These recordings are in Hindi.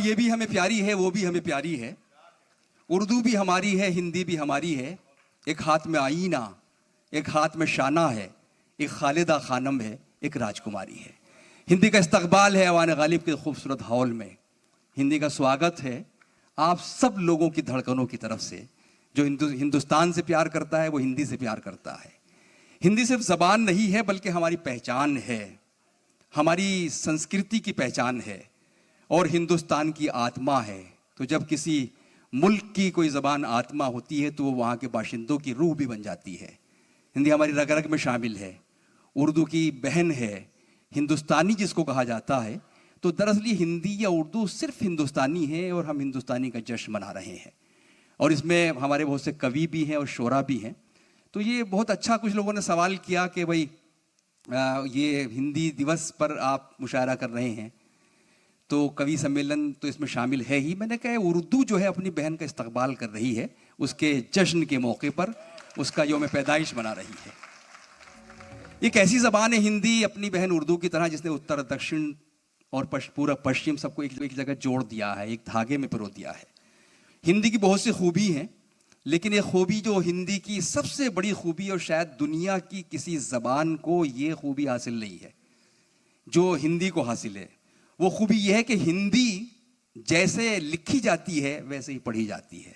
ये भी हमें प्यारी है, वो भी हमें प्यारी है। उर्दू भी हमारी है, हिंदी भी हमारी है। एक हाथ में आईना, एक हाथ में शाना है, एक खालिदा खानम है, एक राजकुमारी है। हिंदी का इस्तकबाल है अवान गालिब के खूबसूरत हॉल में। हिंदी का स्वागत है आप सब लोगों की धड़कनों की तरफ से। जो हिंदुस्तान से प्यार करता है वो हिंदी से प्यार करता है। हिंदी सिर्फ ज़बान नहीं है बल्कि हमारी पहचान है, हमारी संस्कृति की पहचान है और हिंदुस्तान की आत्मा है। तो जब किसी मुल्क की कोई ज़बान आत्मा होती है तो वो वहाँ के बाशिंदों की रूह भी बन जाती है। हिंदी हमारी रग रग में शामिल है, उर्दू की बहन है। हिंदुस्तानी जिसको कहा जाता है, तो दरअसल ये हिंदी या उर्दू सिर्फ हिंदुस्तानी है और हम हिंदुस्तानी का जश्न मना रहे हैं। और इसमें हमारे बहुत से कवि भी हैं और शोरा भी हैं। तो ये बहुत अच्छा कुछ लोगों ने सवाल किया कि भाई ये हिंदी दिवस पर आप मुशायरा कर रहे हैं तो कवि सम्मेलन तो इसमें शामिल है ही। मैंने कहा उर्दू जो है अपनी बहन का इस्तकबाल कर रही है, उसके जश्न के मौके पर उसका यौम पैदाइश मना रही है। एक ऐसी ज़बान है हिंदी अपनी बहन उर्दू की तरह जिसने उत्तर दक्षिण और पूरा पश्चिम सबको एक जगह जोड़ दिया है, एक धागे में पिरो दिया है। हिंदी की बहुत सी खूबी हैं, लेकिन ये खूबी जो हिंदी की सबसे बड़ी खूबी और शायद दुनिया की किसी ज़बान को ये खूबी हासिल नहीं है जो हिंदी को हासिल है। वो खूबी ये है कि हिंदी जैसे लिखी जाती है वैसे ही पढ़ी जाती है।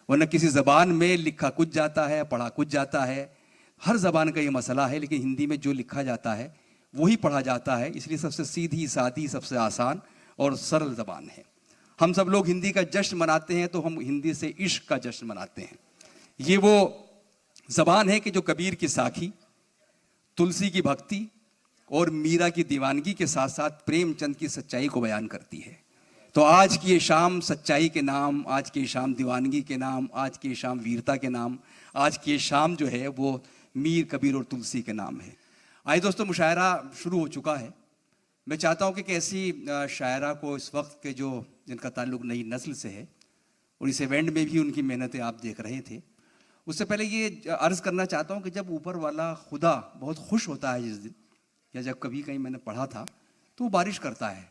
वरना किसी ज़बान में लिखा कुछ जाता है, पढ़ा कुछ जाता है। हर ज़बान का ये मसला है, लेकिन हिंदी में जो लिखा जाता है वही पढ़ा जाता है। इसलिए सबसे सीधी सादी, सबसे आसान और सरल ज़बान है। हम सब लोग हिंदी का जश्न मनाते हैं तो हम हिंदी से इश्क का जश्न मनाते हैं। ये वो ज़बान है कि जो कबीर की साखी, तुलसी की भक्ति और मीरा की दीवानगी के साथ साथ प्रेमचंद की सच्चाई को बयान करती है। तो आज की ये शाम सच्चाई के नाम, आज की ये शाम दीवानगी के नाम, आज की ये शाम वीरता के नाम, आज की ये शाम जो है वो मीर, कबीर और तुलसी के नाम है। आइए दोस्तों, मुशायरा शुरू हो चुका है। मैं चाहता हूँ कि कैसी शायरा को इस वक्त के जो जिनका ताल्लुक़ नई नस्ल से है और इस इवेंट में भी उनकी मेहनतें आप देख रहे थे, उससे पहले ये अर्ज़ करना चाहता हूँ कि जब ऊपर वाला खुदा बहुत खुश होता है जिस दिन, या जब कभी कहीं मैंने पढ़ा था, तो वो बारिश करता है।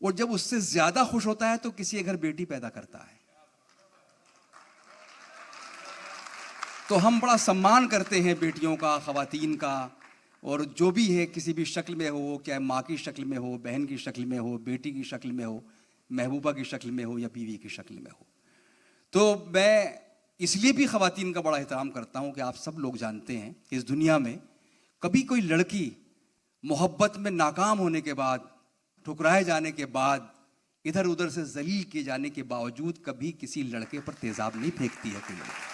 और जब उससे ज़्यादा खुश होता है तो किसी घर बेटी पैदा करता है। तो हम बड़ा सम्मान करते हैं बेटियों का, ख़वातीन का, और जो भी है किसी भी शक्ल में हो, क्या माँ की शक्ल में हो, बहन की शक्ल में हो, बेटी की शक्ल में हो, महबूबा की शक्ल में हो या बीवी की शक्ल में हो। तो मैं इसलिए भी ख़वातीन का बड़ा एहतराम करता हूँ कि आप सब लोग जानते हैं कि इस दुनिया में कभी कोई लड़की मोहब्बत में नाकाम होने के बाद, ठुकराए जाने के बाद, इधर उधर से जलील किए जाने के बावजूद कभी किसी लड़के पर तेज़ाब नहीं फेंकती है कोई लड़की।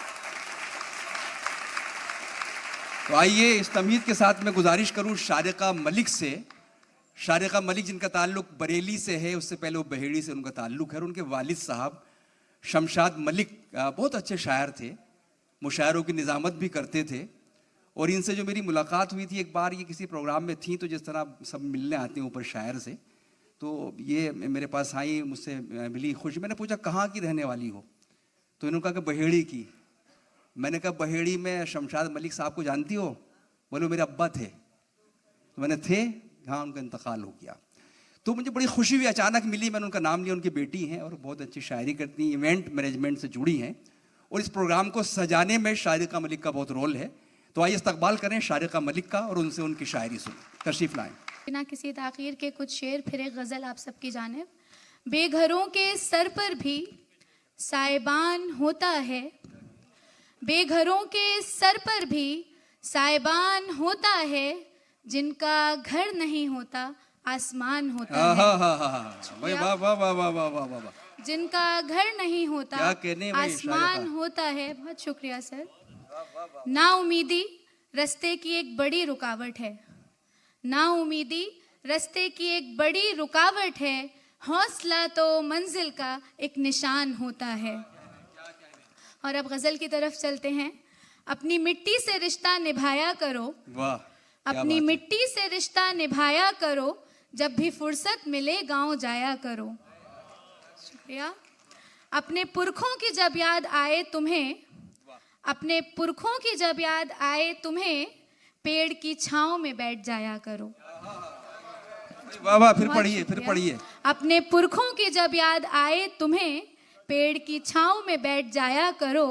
तो आइए इस तमहीद के साथ मैं गुजारिश करूं शारिका मलिक से। शारिका मलिक जिनका ताल्लुक बरेली से है, उससे पहले वो बहेड़ी से उनका ताल्लुक है। और उनके वालिद साहब शमशाद मलिक बहुत अच्छे शायर थे, मुशायरों की निज़ामत भी करते थे। और इनसे जो मेरी मुलाकात हुई थी एक बार, ये किसी प्रोग्राम में थी, तो जिस तरह सब मिलने आते हैं ऊपर शायर से, तो ये मेरे पास आई, मुझसे मिली, खुश। मैंने पूछा कहाँ की रहने वाली हो, तो इन्होंने कहा कि बहेड़ी की। मैंने कहा बहेड़ी में शमशाद मलिक साहब को जानती हो? बोले मेरे अब्बा थे। तो मैंने थे, हाँ, उनका इंतकाल हो गया। तो मुझे बड़ी खुशी हुई, अचानक मिली, मैंने उनका नाम लिया। उनकी बेटी हैं और बहुत अच्छी शायरी करती हैं, इवेंट मैनेजमेंट से जुड़ी हैं, और इस प्रोग्राम को सजाने में शारिका मलिक का बहुत रोल है। तो आइए इस्तकबाल करें शारिका मलिक का और उनसे उनकी शायरी सुनें। तशरीफ लाएं। बिना किसी ताख़ीर के कुछ शेर, फिर एक गज़ल आप सबकी जानिब। बेघरों के सर पर भी साइबान होता है, बेघरों के सर पर भी साइबान होता है, जिनका घर नहीं होता आसमान होता है। वाह वाह वाह वाह वाह वाह वाह। जिनका घर नहीं होता आसमान होता है। बहुत शुक्रिया सर। ना उम्मीदी रास्ते की एक बड़ी रुकावट है, ना उम्मीदी रास्ते की एक बड़ी रुकावट है, हौसला तो मंजिल का एक निशान होता है। और अब गजल की तरफ चलते हैं। अपनी मिट्टी से रिश्ता निभाया करो, वाह, अपनी मिट्टी से रिश्ता निभाया करो, जब भी फुर्सत मिले गांव जाया करो। शुक्रिया। अपने पुरखों की जब याद आए तुम्हें, अपने पुरखों की जब याद आए तुम्हें, पेड़ की छांव में बैठ जाया करो। वाह वाह, फिर बहुत पढ़िए, फिर शुक्रिया। पढ़िए। अपने पुरखों की जब याद आए तुम्हें, पेड़ की छांव में बैठ जाया करो।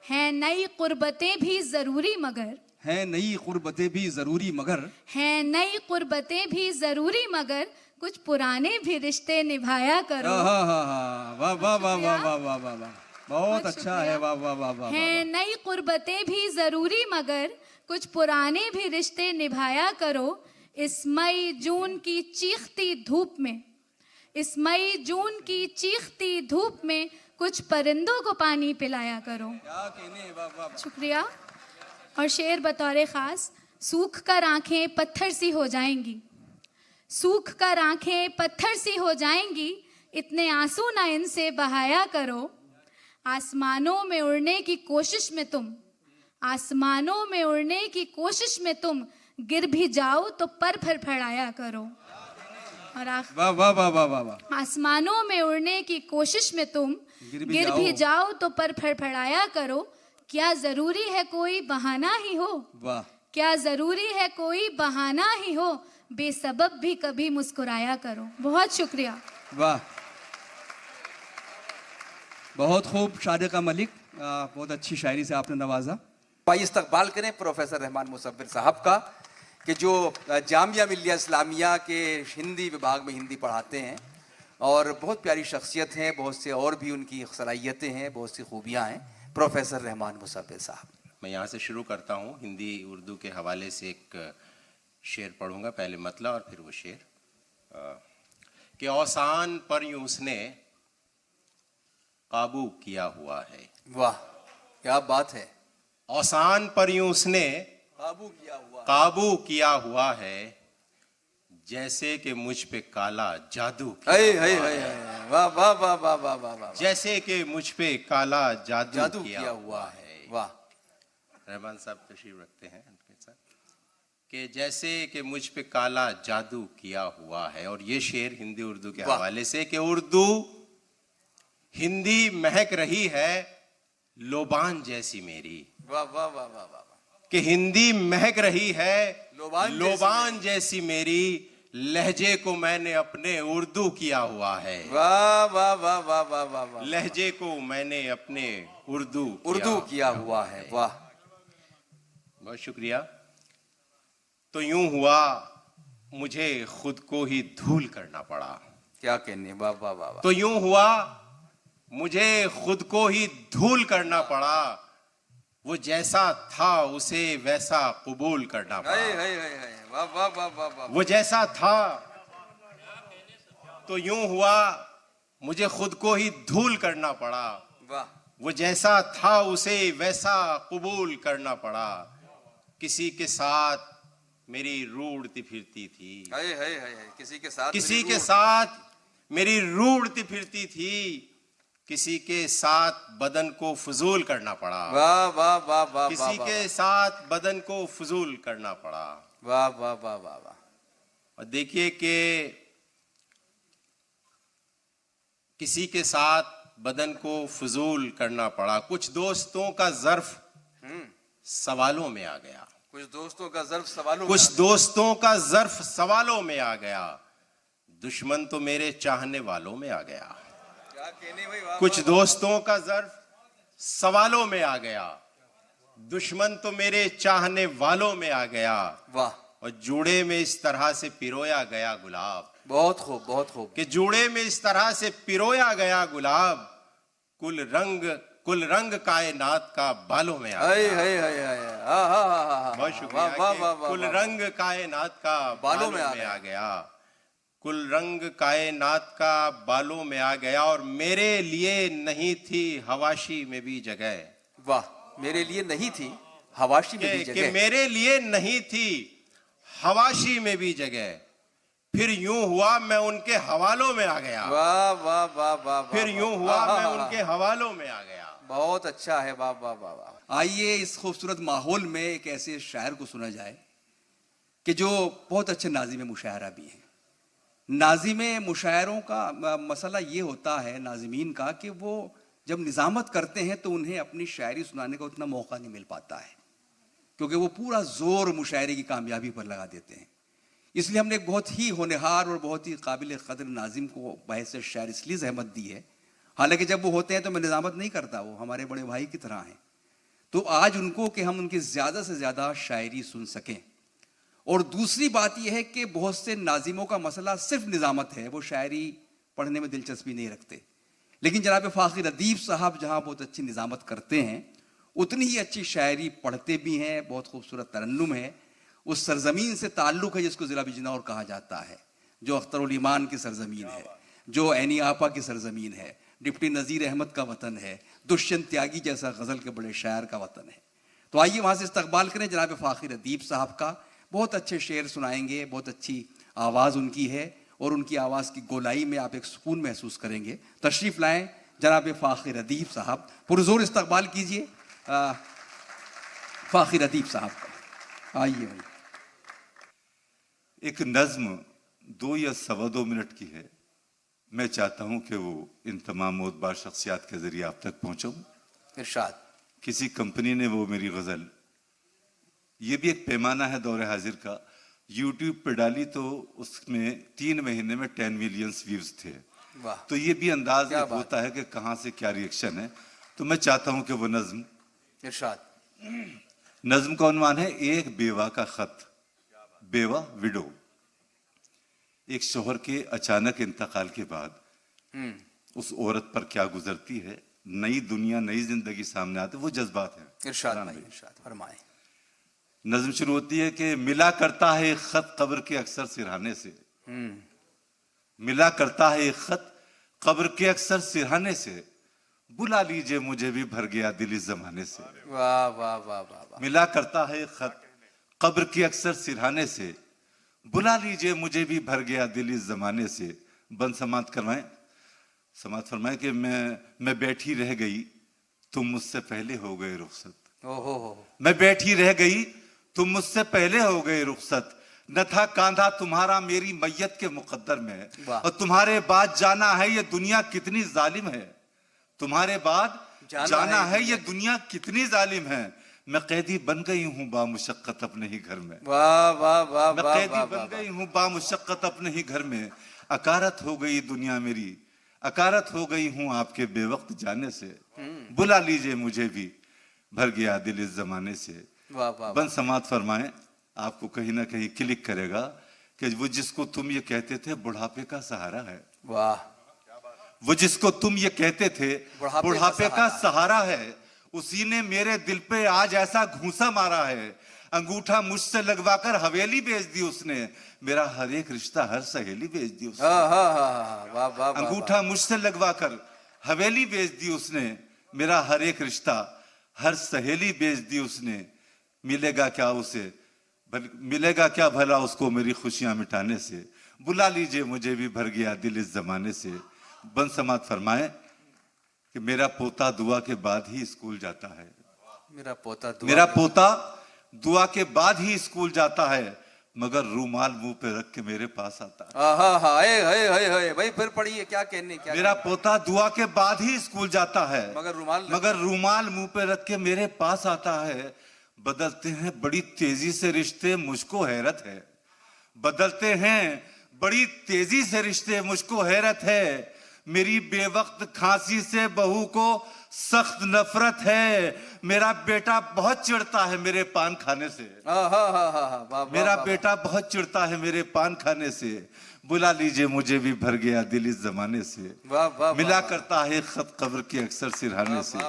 हैं नई कुर्बतें भी जरूरी मगर, हैं नई कुर्बतें भी जरूरी मगर, हैं नई कुर्बतें भी जरूरी मगर, कुछ पुराने भी रिश्ते निभाया करो। हाँ हाँ हाँ, वाह वाह वाह वाह वाह वाह वाह वाह, बहुत बहुत अच्छा शुक्रिया। है, वाह वाह वाह वाह हैं वाह। नई कुर्बतें भी जरूरी मगर, कुछ पुराने भी रिश्ते निभाया करो। इस मई जून की चीखती धूप में, इस मई जून की चीखती धूप में, कुछ परिंदों को पानी पिलाया करो। क्या कहने, वाह वाह। शुक्रिया। और शेर बतौर खास, सूख कर आंखें पत्थर सी हो जाएंगी, सूख कर आंखें पत्थर सी हो जाएंगी, इतने आंसू ना इनसे बहाया करो। आसमानों में उड़ने की कोशिश में तुम, आसमानों में उड़ने की कोशिश में तुम, गिर भी जाओ तो पर फड़फड़ाया करो। और वाह वाह वाह वाह वाह वाह। आसमानों में उड़ने की कोशिश में तुम, गिर गिर भी भी जाओ तो पर फड़फड़ाया करो। क्या जरूरी है कोई बहाना ही हो, वाह, क्या जरूरी है कोई बहाना ही हो, बेसबब भी कभी मुस्कुराया करो। बहुत शुक्रिया। वाह, बहुत खूब। शारिका मलिक, बहुत अच्छी शायरी से आपने नवाजा। भाई इस्तकबाल करें प्रोफेसर रहमान मुसव्विर साहब का, कि जो जामिया मिल्लिया इस्लामिया के हिंदी विभाग में हिंदी पढ़ाते हैं और बहुत प्यारी शख्सियत हैं, बहुत से और भी उनकी सलाहियतें हैं, बहुत सी खूबियाँ हैं। प्रोफेसर रहमान मुसव्विर साहब। मैं यहाँ से शुरू करता हूँ। हिंदी उर्दू के हवाले से एक शेर पढ़ूंगा, पहले मतला और फिर वो शेर। कि औसान पर यूं उसने काबू किया हुआ है। वाह, क्या बात है। औसान पर यूं उसने काबू किया हुआ है, जैसे कि मुझ पे काला जादू वाह वाह वाह वाह वाह वाह वाह, जैसे कि मुझ पे काला जादू किया हुआ है। वाह, रहमान साहब तशरीफ रखते हैं उनके साथ। कि जैसे कि मुझ पे काला जादू किया हुआ है। और ये शेर हिंदी उर्दू के हवाले से, कि उर्दू हिंदी महक रही है लोबान जैसी मेरी। वाह वाह वाह वाह वाह, कि हिंदी महक रही है लोबान जैसी मेरी, लहजे को मैंने अपने उर्दू किया हुआ है। वाह वाह वाह वाह वाह वाह वाह, लहजे को मैंने अपने उर्दू किया हुआ है। वाह, बहुत शुक्रिया। तो यूं हुआ मुझे खुद को ही धूल करना पड़ा। क्या कहने, वाह वाह वाह वाह। तो यूं हुआ मुझे खुद को ही धूल करना पड़ा, वो जैसा था उसे वैसा कबूल करना पड़ा। वाह वाह वाह वाह वाह, वो जैसा था। तो यूं हुआ मुझे खुद को ही धूल करना पड़ा, वाह, वो जैसा था उसे वैसा कबूल करना पड़ा। किसी के साथ मेरी रूढ़ती फिरती थी, किसी के साथ मेरी रूढ़ती फिरती थी, किसी के साथ बदन को फजूल करना पड़ा। वाह वाह वाह वाह, किसी के साथ बदन को फजूल करना पड़ा। वाह वाह वाह वाह वाह। और देखिए कि किसी के साथ बदन को फजूल करना पड़ा। कुछ दोस्तों का ज़र्फ सवालों में आ गया, कुछ दोस्तों का ज़र्फ सवालों कुछ दोस्तों का ज़र्फ सवालों में आ गया, दुश्मन तो मेरे चाहने वालों में आ गया। क्या कहने भाई, वाह, कुछ दोस्तों का ज़र्फ सवालों में आ गया, दुश्मन तो मेरे चाहने वालों में आ गया। वाह, और जूड़े में इस तरह से पिरोया गया गुलाब। बहुत खूब, बहुत खूब। कि जूड़े में इस तरह से पिरोया गया गुलाब, कुल रंग कायनात का बालों में आ गया। बहुत शुक्रिया। कुल रंग कायनात का बालों में आ गया, कुल रंग कायनात का बालों में आ गया। और मेरे लिए नहीं थी हवाशी में भी जगह। वाह, मेरे लिए नहीं थी हवाशी में भी जगह। कि मेरे लिए नहीं थी हवाशी में भी जगह, फिर यूं हुआ मैं उनके हवालों में आ गया। वाह वाह वाह वाह, फिर यूं हुआ मैं उनके हवालों में आ गया। बहुत अच्छा है, वाह वाह वाह वाह। आइए इस खूबसूरत माहौल में एक ऐसे शायर को सुना जाए कि जो बहुत अच्छे नाज़िम मुशायरा भी हैं। नाज़िम मुशायरों का मसला ये होता है नाज़िमीन का कि वो जब निज़ामत करते हैं तो उन्हें अपनी शायरी सुनाने का उतना मौका नहीं मिल पाता है, क्योंकि वो पूरा जोर मुशायरे की कामयाबी पर लगा देते हैं। इसलिए हमने एक बहुत ही होनहार और बहुत ही काबिल कदर नाजिम को बहस शायर इसलिए जहमत दी है, हालांकि जब वो होते हैं तो मैं निजामत नहीं करता, वो हमारे बड़े भाई की तरह हैं, तो आज उनको कि हम उनकी ज़्यादा से ज़्यादा शायरी सुन सकें। और दूसरी बात यह है कि बहुत से नाजिमों का मसला सिर्फ निजामत है, वो शायरी पढ़ने में दिलचस्पी नहीं रखते, लेकिन जनाब फ़ाखिर अदीब साहब जहाँ बहुत अच्छी निजामत करते हैं उतनी ही अच्छी शायरी पढ़ते भी हैं, बहुत खूबसूरत तरन्नुम है। उस सरजमीन से ताल्लुक़ है जिसको ज़िला बिजनौर कहा जाता है, जो अख्तरुल ईमान की सरजमीन है, जो ऐनी आपा की सरजमीन है, डिप्टी नज़ीर अहमद का वतन है, दुष्यंत त्यागी जैसा गज़ल के बड़े शायर का वतन है। तो आइए वहाँ से इस्तकबाल करें जनाब फ़ाखिर अदीब साहब का। बहुत अच्छे शेर सुनाएंगे, बहुत अच्छी आवाज़ उनकी है और उनकी आवाज़ की गोलाई में आप एक सुकून महसूस करेंगे। तशरीफ़ लाएँ जनाब फ़ाखिर अदीब साहब, पुरज़ोर इस्तकबाल कीजिए फ़ाखिर अदीब साहब का। आइए भाई। एक नज़्म 2 या सवा 2 मिनट की है, मैं चाहता हूं कि वो इन तमाम मोतबार शख्सियात के जरिए आप तक पहुंचाऊं। इरशाद। किसी कंपनी ने वो मेरी गज़ल, ये भी एक पैमाना है दौरे हाजिर का, यूट्यूब पे डाली तो उसमें 3 महीने में 10 मिलियन व्यूज थे। वाह। तो ये भी अंदाज होता है कि कहाँ से क्या रिएक्शन है। तो मैं चाहता हूं कि वो नज़्म, इरशाद। नज़्म का उन्वान है एक बेवा का खत। बेवा, विडो, एक शोहर के अचानक इंतकाल के बाद उस औरत पर क्या गुजरती है, नई दुनिया नई जिंदगी सामने आती है, वो जज्बात है। इरशाद भाई, इरशाद फरमाएं। नज़्म शुरू होती है कि मिला करता है एक खत कब्र के अक्सर सिरहाने से, मिला करता है एक खत कब्र के अक्सर सिरहाने से, बुला लीजिए मुझे भी भर गया दिल इस जमाने से। वाह वाह वाह वाह। मिला करता है एक खत कब्र के अक्सर सिरहाने से, बुला लीजिए मुझे भी भर गया दिल इस जमाने से। बंद समात करवाएं, समात फरमाएं कि मैं बैठी रह गई तुम मुझसे पहले हो गए रुखसत। ओहो। मैं बैठी रह गई तुम मुझसे पहले हो गए रुखसत, न था कांधा तुम्हारा मेरी मैयत के मुकद्दर में, और तुम्हारे बाद जाना है ये दुनिया कितनी जालिम है, तुम्हारे बाद जाना है ये दुनिया कितनी जालिम है। मैं कैदी बन गई हूँ बामुशक्कत अपने ही घर में। वाह वाह वाह। मैं कैदी बन गई हूँ बामुशक्कत अपने ही घर में, अकारत हो गई दुनिया मेरी, अकारत हो गई हूँ आपके बेवक्त जाने से, बुला लीजिए मुझे भी भर गया दिल इस जमाने से। वाह वाह। बन समात फरमाएं, आपको कहीं ना कहीं क्लिक करेगा कि वो जिसको तुम ये कहते थे बुढ़ापे का सहारा है। वाह। वो जिसको तुम ये कहते थे बुढ़ापे का सहारा है, उसी ने मेरे दिल पे आज ऐसा घूंसा मारा है, अंगूठा मुझसे लगवाकर हवेली बेच दी उसने, मेरा हर एक रिश्ता हर सहेली बेच दी उसने। अंगूठा मुझसे लगवाकर हवेली बेच दी उसने, मेरा हर एक रिश्ता हर सहेली बेच दी उसने। मिलेगा क्या उसे, मिलेगा क्या भला उसको मेरी खुशियां मिटाने से, बुला लीजिए मुझे भी भर गया दिल इस जमाने से। बन समात फरमाए कि मेरा पोता दुआ के बाद ही स्कूल जाता है, मेरा पोता दुआ के बाद ही स्कूल जाता है, मगर रूमाल मुंह पे रख के मेरे पास आता है। भाई फिर पढ़िए, क्या कहने, क्या मेरा पोता दुआ के बाद ही स्कूल जाता है, मगर रूमाल मुंह पे रख के मेरे पास आता है। बदलते हैं बड़ी तेजी से रिश्ते, मुझको हैरत है, बदलते हैं बड़ी तेजी से रिश्ते, मुझको हैरत है। मेरी बेवक्त खांसी से बहू को सख्त नफरत है, मेरा बेटा बहुत चिढ़ता है मेरे पान खाने से, मेरा बेटा बहुत चिढ़ता है मेरे पान खाने से, बुला लीजिए मुझे भी भर गया दिल इस जमाने से। मिला करता है खत कब्र के अक्सर सिरहाने से,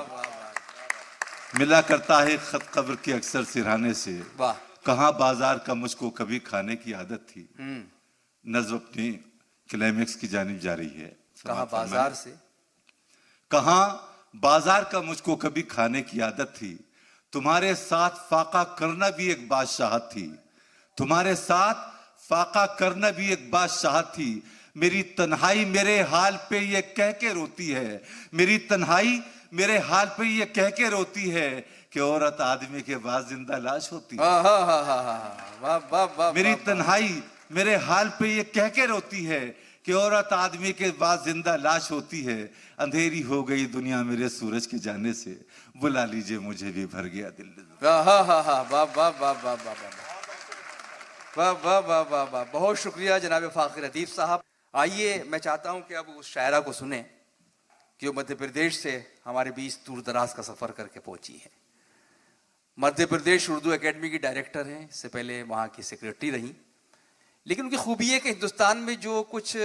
मिला करता है खत कब्र के अक्सर सिरहाने से। कहाँ बाजार का मुझको कभी खाने की आदत थी। नज़्म अपनी क्लाइमेक्स की जानिब जा रही है। कहाँ बाजार से, कहाँ बाजार का मुझको कभी खाने की आदत थी, तुम्हारे साथ फाका करना भी एक बादशाहत थी, तुम्हारे साथ फाका करना भी एक बादशाहत थी। मेरी तन्हाई मेरे हाल पे ये कह के रोती है, मेरी तन्हाई मेरे हाल पे ये कह के रोती है कि औरत आदमी के बाद जिंदा लाश होती है। मेरी तन्हाई मेरे हाल पे ये कह के रोती है कि औरत आदमी के बाद जिंदा लाश होती है। अंधेरी हो गई दुनिया मेरे सूरज के जाने से, बुला लीजिए मुझे भी भर गया दिल। वाह वाह वाह वाह वाह वाह वाह वाह वाह वाह वाह वाह वाह। बहुत बहुत शुक्रिया जनाब फ़ाखिर अदीब साहब। आइए मैं चाहता हूं कि अब उस शायरा को सुने कि वो मध्य प्रदेश से हमारे बीच दूर दराज का सफ़र करके पहुंची है। मध्य प्रदेश उर्दू एकेडमी की डायरेक्टर हैं, इससे पहले वहाँ की सेक्रेटरी रहीं। लेकिन उनकी खूबी है कि हिंदुस्तान में जो कुछ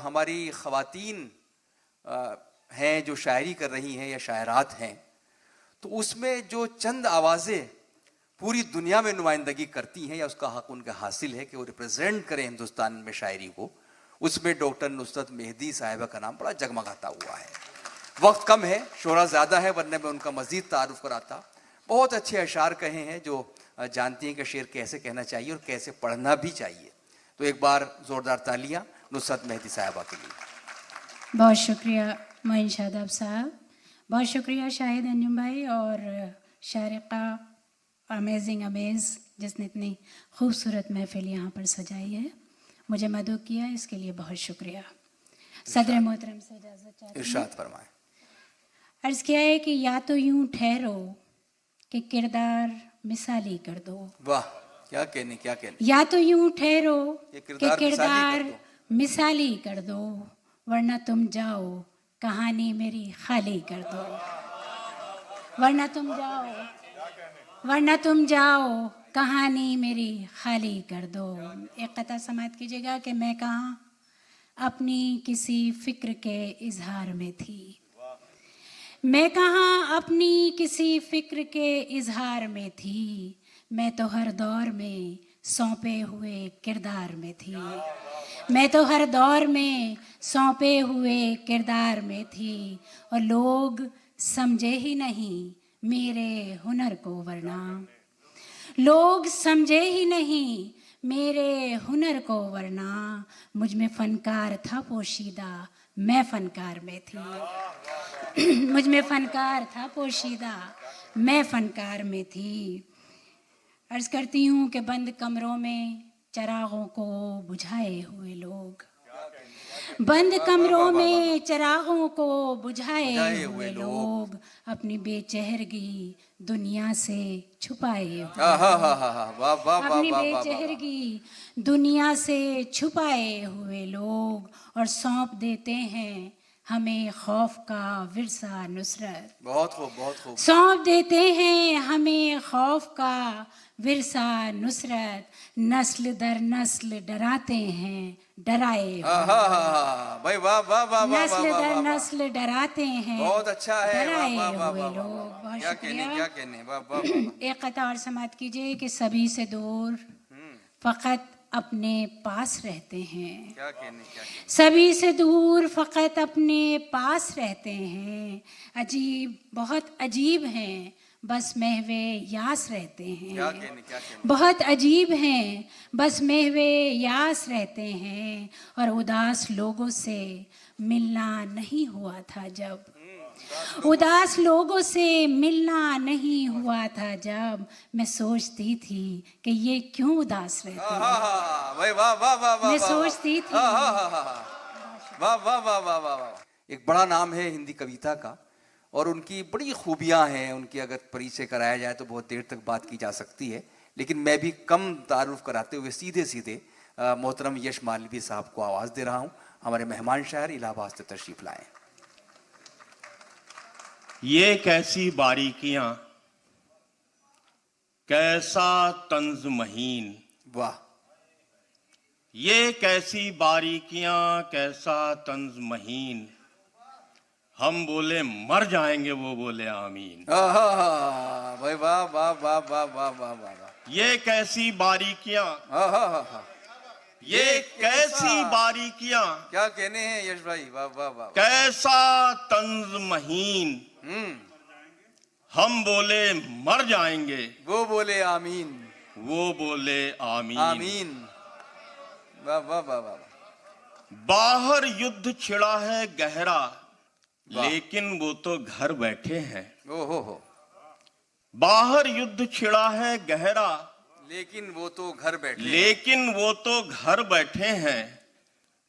हमारी ख़वातीन हैं जो शायरी कर रही हैं या शायरात हैं, तो उसमें जो चंद आवाज़ें पूरी दुनिया में नुमाइंदगी करती हैं या उसका हक उनका हासिल है कि वो रिप्रेजेंट करें हिंदुस्तान में शायरी को, उसमें डॉक्टर नुसरत मेहदी साहिबा का नाम बड़ा जगमगाता हुआ है। वक्त कम है, शोहरा ज़्यादा है, वरना मैं उनका मज़ीद तारुफ कराता। बहुत अच्छे अशार कहे हैं जो जानती हैं कि शेर कैसे कहना चाहिए और कैसे पढ़ना भी चाहिए। तो एक बार ज़ोरदार तालियां नुसरत मेहदी साहिबा के लिए। बहुत शुक्रिया मोइन शादाब साहब, बहुत शुक्रिया शाहिद अंजुम भाई और शारिका अमेज़ जिसने इतनी खूबसूरत महफिल यहाँ पर सजाई है, मुझे मदद किया, इसके लिए बहुत शुक्रिया। सदर मोहतरम से इजाज़त चाहती हूँ। इरशाद फरमाएं। अर्ज़ किया है कि या तो यूं ठहरो कि किरदार मिसाली कर दो। वाह, क्या कहने, क्या कहने। या तो यूं ठहरो कि कि किरदार मिसाली कर दो, वरना तुम जाओ कहानी मेरी खाली कर दो। वरना तुम जाओ कहानी मेरी खाली कर दो। एक कता समात कीजिएगा कि मैं कहाँ अपनी किसी फिक्र के इजहार में थी। मैं कहाँ अपनी किसी फिक्र के इजहार में थी, मैं तो हर दौर में सौंपे हुए किरदार में थी। मैं तो हर दौर में सौंपे हुए किरदार में थी और लोग समझे ही नहीं मेरे हुनर को, वरना लोग समझे ही नहीं मेरे हुनर को, वरना मुझ में फनकार था पोशीदा, मैं फनकार में थी। मुझ में फनकार था पोशीदा, मैं फनकार में थी। अर्ज़ करती हूँ कि बंद कमरों में चरागों को बुझाए हुए लोग, बंद कमरों में चरागों को बुझाए हुए लोग अपनी बेचेहरगी दुनिया से छुपाए हुए, अपनी बेचेहरगी दुनिया से छुपाए हुए लोग, और सौंप देते हैं हमें खौफ का विरसा नुसरत। बहुत खूब, बहुत खूब। सौंप देते हैं हमें खौफ का विरसा नुसरत, नस्ल दर नस्ल डराते हैं डराए भाई, वाह वाह वाह, नस्ल दर नस्ल डराते हैं, बहुत अच्छा है, डराए हुए लोग। बहुत क्या कहने, शुक्रिया। क्या कहने, वाह वाह। एक कता और समात कीजिए कि सभी से दूर फकत अपने पास रहते हैं। क्या कहने, क्या कहने। सभी से दूर फकत अपने पास रहते हैं, अजीब बहुत अजीब हैं, बस महवे यास रहते हैं। क्या कहने, क्या कहने। बहुत अजीब हैं, बस महवे यास रहते हैं, और उदास लोगों से मिलना नहीं हुआ था जब, उदास लोगों से मिलना नहीं हुआ था जब, मैं सोचती थी कि ये क्यों उदास रहते हैं। भाई वाह वाह वाह वाह। मैं सोचती थी। वाह वाह वाह वाह वाह। एक बड़ा नाम है हिंदी कविता का और उनकी बड़ी खूबियां हैं। उनकी अगर परिचय कराया जाए तो बहुत देर तक बात की जा सकती है, लेकिन मैं भी कम तारुफ कराते हुए सीधे सीधे मोहतरम यश मालवी साहब को आवाज़ दे रहा हूँ। हमारे मेहमान शायर इलाहाबाद से तशरीफ लाए। ये कैसी बारीकियां, कैसा तंज महीन, वाह। ये कैसी बारीकियां, कैसा तंज महीन, हम बोले मर जाएंगे, वो बोले आमीन। भाई वाह वाह वाह वाह वाह वाह वाह। ये कैसी बारीकियां, ये कैसी बारीकियां, क्या कहने हैं यश भाई, वाह वाह वाह। कैसा तंज महीन, हम बोले मर जाएंगे, वो बोले आमीन, वो बोले आमीन। आमीन। वाह वाह वाह वाह। बाहर युद्ध छिड़ा है गहरा, लेकिन वो तो घर बैठे हैं। ओहो। बाहर युद्ध छिड़ा है गहरा, लेकिन वो तो घर बैठे, लेकिन वो तो घर बैठे हैं,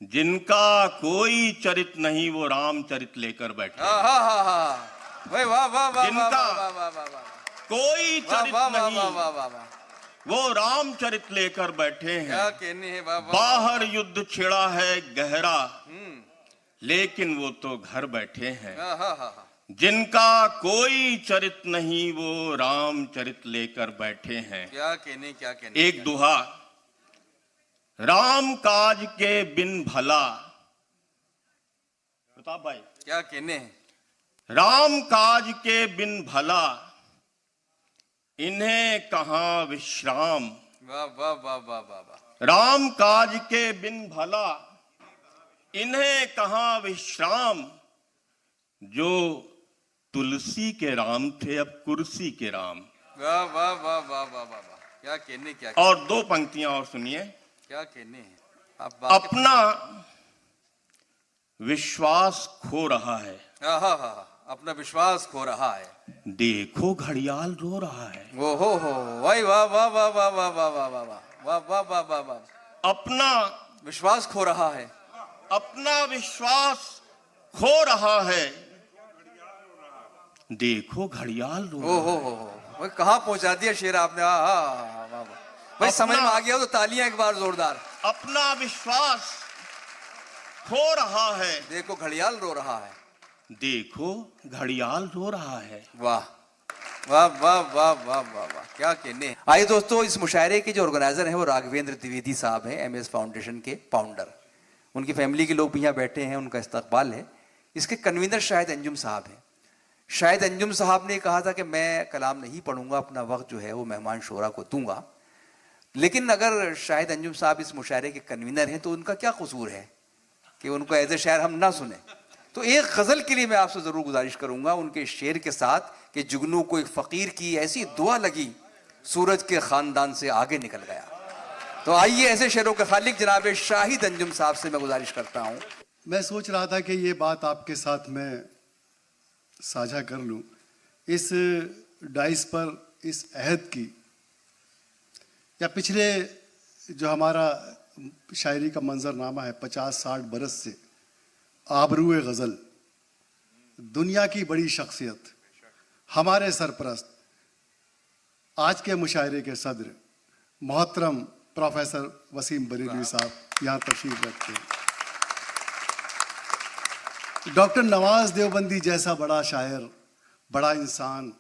जिनका कोई चरित नहीं वो रामचरित लेकर बैठे। वाह वाह वाह वाह। जिनका वाह वाह वाह वाह। कोई चरित नहीं वो रामचरित लेकर बैठे हैं। क्या कहने हैं बाबा। बाहर युद्ध छिड़ा है गहरा, लेकिन वो तो घर बैठे हैं। जिनका कोई चरित नहीं वो रामचरित लेकर बैठे हैं। क्या कहने, क्या कहने। एक दुहा, राम काज के बिन भला, प्रताप भाई क्या कहने हैं। राम काज के बिन भला, इन्हें कहाँ विश्राम। वाह वाह वाह वाह वाह वाह। राम काज के बिन भला, इन्हें कहाँ विश्राम। जो तुलसी के राम थे अब कुर्सी के राम। वाह वाह वाह वाह वाह वाह। क्या कहने, क्या और दो पंक्तियां और सुनिए। क्या कहने हैं। अपना विश्वास खो रहा है। अपना विश्वास खो रहा है। देखो घड़ियाल रो रहा है। वो हो वाह वाह वाह वाह वाह वाह वाह वाह वाह वाह वाह वाह वाह वाह। अपना विश्वास खो रहा है। अपना विश्वास खो रहा है। देखो घड़ियाल रो रहा है। भाई कहाँ पहुंचा दिया शेर आपने। भाई समझ में आ गया तो तालियां एक बार जोरदार। अपना विश्वास खो रहा है। देखो घड़ियाल रो रहा है। देखो घड़ियाल रो रहा है। वाह वाह वाह वाह वाह वाह वाह। क्या कहने। आइए दोस्तों, इस मुशायरे के जो ऑर्गेनाइजर हैं वो राघवेंद्र द्विवेदी साहब हैं, एमएस फाउंडेशन के फाउंडर। उनकी फैमिली के लोग भी यहाँ बैठे हैं, उनका इस्तकबाल है। इसके कन्वीनर शाहिद अंजुम साहब हैं। शाहिद अंजुम साहब ने कहा था कि मैं कलाम नहीं पढ़ूंगा, अपना वक्त जो है वो मेहमान शोरा को दूंगा। लेकिन अगर शाहिद अंजुम साहब इस मुशायरे के कन्वीनर हैं तो उनका क्या कसूर है कि उनको एज ए शायर हम ना सुने। तो एक गजल के लिए मैं आपसे जरूर गुजारिश करूंगा उनके शेर के साथ कि जुगनू को एक फकीर की ऐसी दुआ लगी, सूरज के खानदान से आगे निकल गया। तो आइए ऐसे शेरों के खालिक जनाब शाहिद अंजुम साहब से मैं गुजारिश करता हूं। मैं सोच रहा था कि ये बात आपके साथ मैं साझा कर लूं। इस डाइस पर इस अहद की या पिछले जो हमारा शायरी का मंजरनामा है 50-60 बरस से, आबरूए गज़ल, दुनिया की बड़ी शख्सियत, हमारे सरपरस्त, आज के मुशायरे के सदर मोहतरम प्रोफेसर वसीम बरेलवी साहब यहाँ तशरीफ रखते हैं। डॉक्टर नवाज देवबंदी जैसा बड़ा शायर, बड़ा इंसान,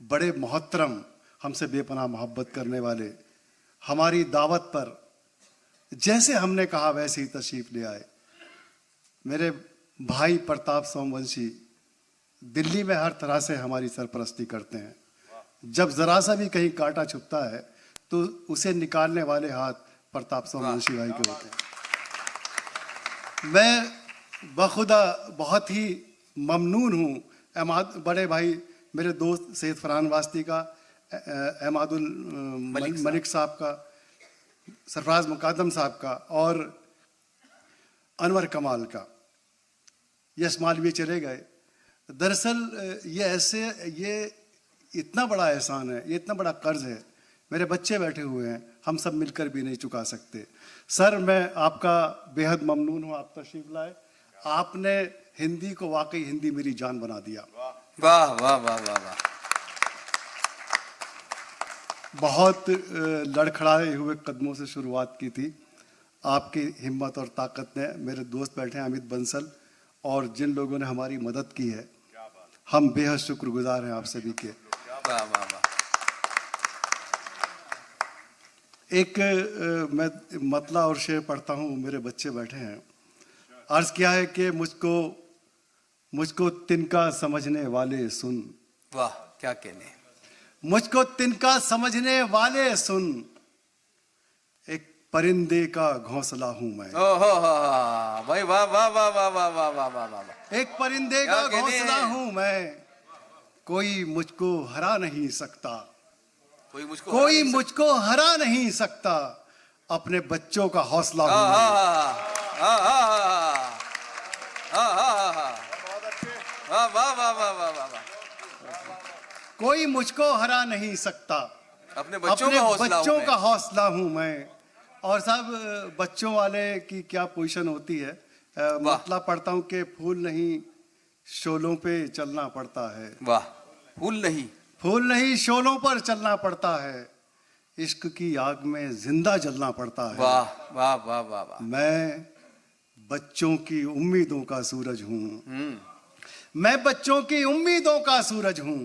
बड़े मोहतरम, हमसे बेपनाह मोहब्बत करने वाले, हमारी दावत पर जैसे हमने कहा वैसे ही तशरीफ ले आए। मेरे भाई प्रताप सोमवंशी दिल्ली में हर तरह से हमारी सरपरस्ती करते हैं। जब जरा सा भी कहीं कांटा छुपता है तो उसे निकालने वाले हाथ प्रताप सोमवंशी भाई के होते हैं। मैं बखुदा बहुत ही ममनून हूँ बड़े भाई मेरे दोस्त सैयद फरहान वास्ती का, अहमदुल मलिक साहब का, सरफराज मुकादम साहब का और अनवर कमाल का। यश मालवीय चले गए। दरअसल ये इतना बड़ा एहसान है, ये इतना बड़ा कर्ज है, मेरे बच्चे बैठे हुए हैं, हम सब मिलकर भी नहीं चुका सकते। सर मैं आपका बेहद ममनून हूँ, आप तशरीफ लाए। आपने हिंदी को वाकई हिंदी मेरी जान बना दिया। वाह वाह वाह वाह वाह। बहुत लड़खड़ाए हुए कदमों से शुरुआत की थी। आपकी हिम्मत और ताकत ने, मेरे दोस्त बैठे हैं अमित बंसल और जिन लोगों ने हमारी मदद की है, हम बेहद शुक्रगुजार हैं आप सभी के। वाह वाह वाह। एक मैं मतला और शेर पढ़ता हूँ, मेरे बच्चे बैठे हैं। अर्ज किया है कि मुझको तिनका समझने वाले सुन। वाह क्या कहने। मुझको तिनका समझने वाले सुन, एक परिंदे का घोंसला हूं मैं। भाई वाह वाह वाह वाह वाह वाह वाह वाह वाह। एक परिंदे का घोंसला हूं मैं, कोई मुझको हरा नहीं सकता, कोई मुझको हरा नहीं सकता, अपने बच्चों का हौसला हूं मैं। कोई मुझको हरा नहीं सकता, अपने बच्चों का हौसला हूं मैं। और साहब बच्चों वाले की क्या पोजीशन होती है। मतलब पढ़ता हूं कि फूल नहीं शोलों पे चलना पड़ता है। वाह। फूल नहीं शोलों पर चलना पड़ता है, इश्क की आग में जिंदा जलना पड़ता है। वाह वाह वाह वाह वाह। मैं बच्चों की उम्मीदों का सूरज हूँ, मैं बच्चों की उम्मीदों का सूरज हूँ,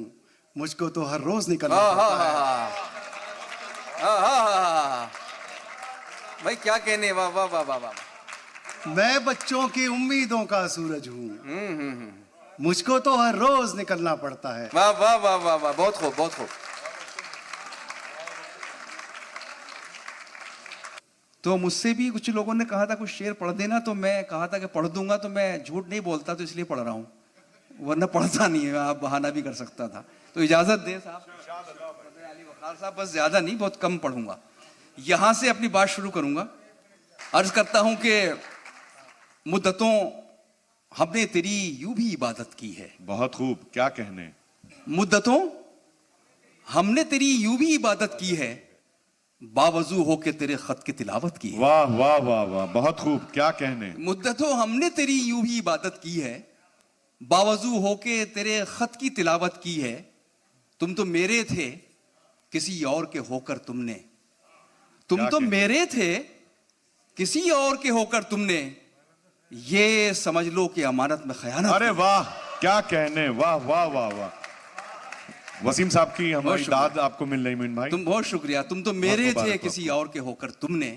मुझको तो हर रोज निकलना पड़ता है। भाई क्या कहने, वाह वाह वाह वाह वाह। मैं बच्चों की उम्मीदों का सूरज हूँ, मुझको तो हर रोज निकलना पड़ता है। वाह वाह वाह वाह वाह, बहुत खूब बहुत खूब। तो मुझसे भी कुछ लोगों ने कहा था कुछ शेर पढ़ देना, तो मैं कहा था कि पढ़ दूंगा, तो मैं झूठ नहीं बोलता तो इसलिए पढ़ रहा हूँ, वरना पढ़ता नहीं है, आप बहाना भी कर सकता था। तो इजाजत दे साहब, वकार साहब, बस ज्यादा नहीं, बहुत कम पढ़ूंगा। यहां से अपनी बात शुरू करूंगा। अर्ज करता हूं कि मुद्दतों हमने तेरी यूं भी इबादत की है। बहुत खूब, क्या कहने। मुद्दतों हमने तेरी यूं भी इबादत की है, बावजू हो के तेरे खत की तिलावत की है। वाह वाह वाह वाह, बहुत खूब, क्या कहने। मुद्दतों हमने तेरी यूं भी इबादत की है, बावजू हो के तेरे खत की तिलावत की है। तुम तो मेरे थे, किसी और के होकर तुमने, तुम तो मेरे थे, किसी और के होकर तुमने, ये समझ लो कि अमानत में खयानत। अरे वाह, क्या कहने, वाह वाह वाह वाह। वसीम साहब की हमारी दाद आपको मिल रही मीन भाई। तुम बहुत शुक्रिया। तुम तो मेरे थे, किसी और के होकर तुमने,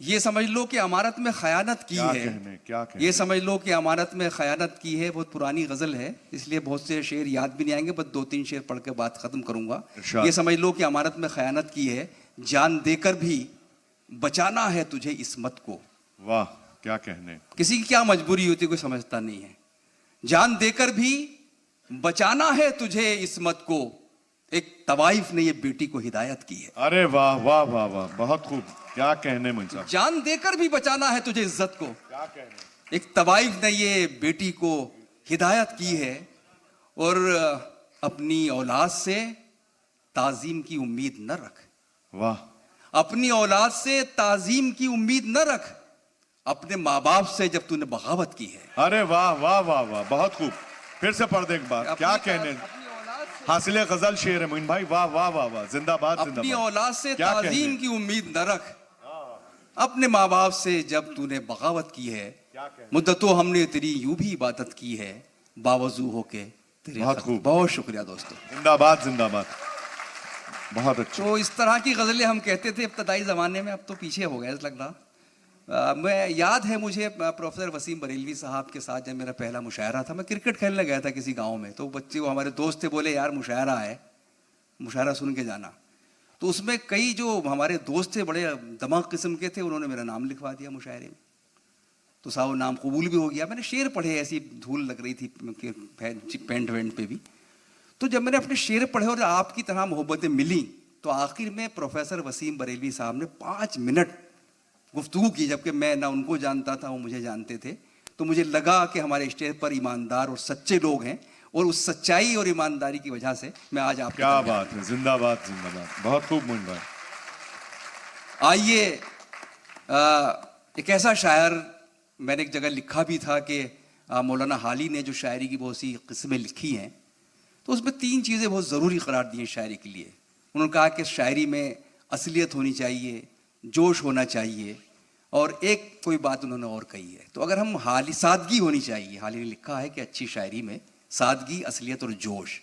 ये समझ लो कि अमानत में खयानत की है। क्या कहने। ये समझ लो कि अमानत में खयानत की है। बहुत पुरानी गजल है, इसलिए बहुत से शेर याद भी नहीं आएंगे, बस 2-3 शेर पढ़ के बात खत्म करूंगा। ये समझ लो कि अमानत में खयानत की है, जान देकर भी बचाना है तुझे इस्मत को। वाह, क्या कहने। किसी की क्या मजबूरी होती कोई समझता नहीं है। जान देकर भी बचाना है तुझे इस्मत को, एक तवाइफ ने ये बेटी को हिदायत की है। अरे वाह वाह वाह वाह, बहुत खूब, क्या कहने मुंशा। जान देकर भी बचाना है तुझे इज्जत को, क्या कहने। एक तवाइफ ने ये बेटी को हिदायत की है। और अपनी औलाद से ताजीम की उम्मीद न रख। वाह। अपनी औलाद से ताजीम की उम्मीद न रख, अपने माँ बाप से जब तूने बगावत की है। अरे वाह वाह वाह वाह, बहुत खूब, फिर से पढ़ दे एक बार। क्या कहने। हासिले गजल शेर है मोइन भाई, वाह वाह वाह वाह, जिंदाबाद जिंदाबाद। अपनी औलाद से ताजीम की उम्मीद न रख, अपने माँ बाप से जब तूने बगावत की है। मुद्दतों हमने तेरी यूं भी इबादत की है, बावजू होके तेरे। बहुत खूब, बहुत शुक्रिया दोस्तों, जिंदाबाद जिंदाबाद, बहुत अच्छा। तो इस तरह की गजलें हम कहते थे इब्तदाई ज़माने में, अब तो पीछे हो गए लग रहा। मैं याद है मुझे प्रोफेसर वसीम बरेलवी साहब के साथ जब मेरा पहला मुशायरा था, मैं क्रिकेट खेलने गया था किसी गांव में, तो बच्चे वो हमारे दोस्त थे, बोले यार मुशायरा है, मुशायरा सुन के जाना। तो उसमें कई जो हमारे दोस्त थे बड़े दमाग किस्म के थे, उन्होंने मेरा नाम लिखवा दिया मुशायरे में। तो साहब नाम कबूल भी हो गया। मैंने शेर पढ़े, ऐसी धूल लग रही थी पेंट वेंट पे भी। तो जब मैंने अपने शेर पढ़े और आपकी तरह मोहब्बतें मिली, तो आखिर में प्रोफेसर वसीम बरेलवी साहब ने 5 मिनट गुफ्तगू की, जबकि मैं ना उनको जानता था वो मुझे जानते थे। तो मुझे लगा कि हमारे स्टेज पर ईमानदार और सच्चे लोग हैं, और उस सच्चाई और ईमानदारी की वजह से मैं आज आप। क्या बात है, जिंदाबाद जिंदाबाद, बहुत खूब मोइन भाई। आइए, एक ऐसा शायर मैंने एक जगह लिखा भी था कि मौलाना हाली ने जो शायरी की बहुत सी किस्में लिखी हैं, तो उसमें 3 चीज़ें बहुत ज़रूरी करार दी हैं शायरी के लिए। उन्होंने कहा कि शायरी में असलियत होनी चाहिए, जोश होना चाहिए, और एक कोई बात उन्होंने और कही है। तो अगर हम हाली, सादगी होनी चाहिए। हाली ने लिखा है कि अच्छी शायरी में सादगी, असलियत और जोश।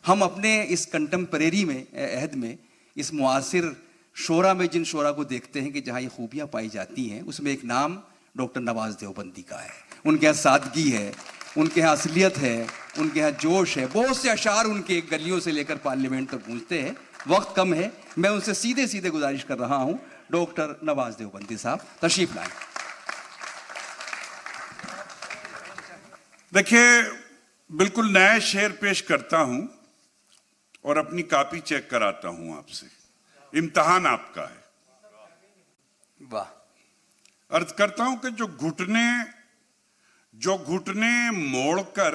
हम अपने इस कंटेम्परेरी में अहद में, इस मुआसिर शोरा में जिन शोरा को देखते हैं कि जहाँ ये खूबियाँ पाई जाती हैं, उसमें एक नाम डॉक्टर नवाज देवबंदी का है। उनके यहाँ सादगी है, उनके यहाँ असलियत है, उनके यहाँ जोश है। बहुत से अशार उनके गलियों से लेकर पार्लियामेंट तक गूंजते हैं। वक्त कम है, मैं उनसे सीधे सीधे गुजारिश कर रहा हूँ, डॉक्टर नवाज देवबंदी साहब तशरीफ लाएं। देखिए, बिल्कुल नया शेर पेश करता हूं और अपनी कॉपी चेक कराता हूं आपसे। इम्तिहान आपका है। वाह। अर्ज करता हूं कि जो घुटने मोड़कर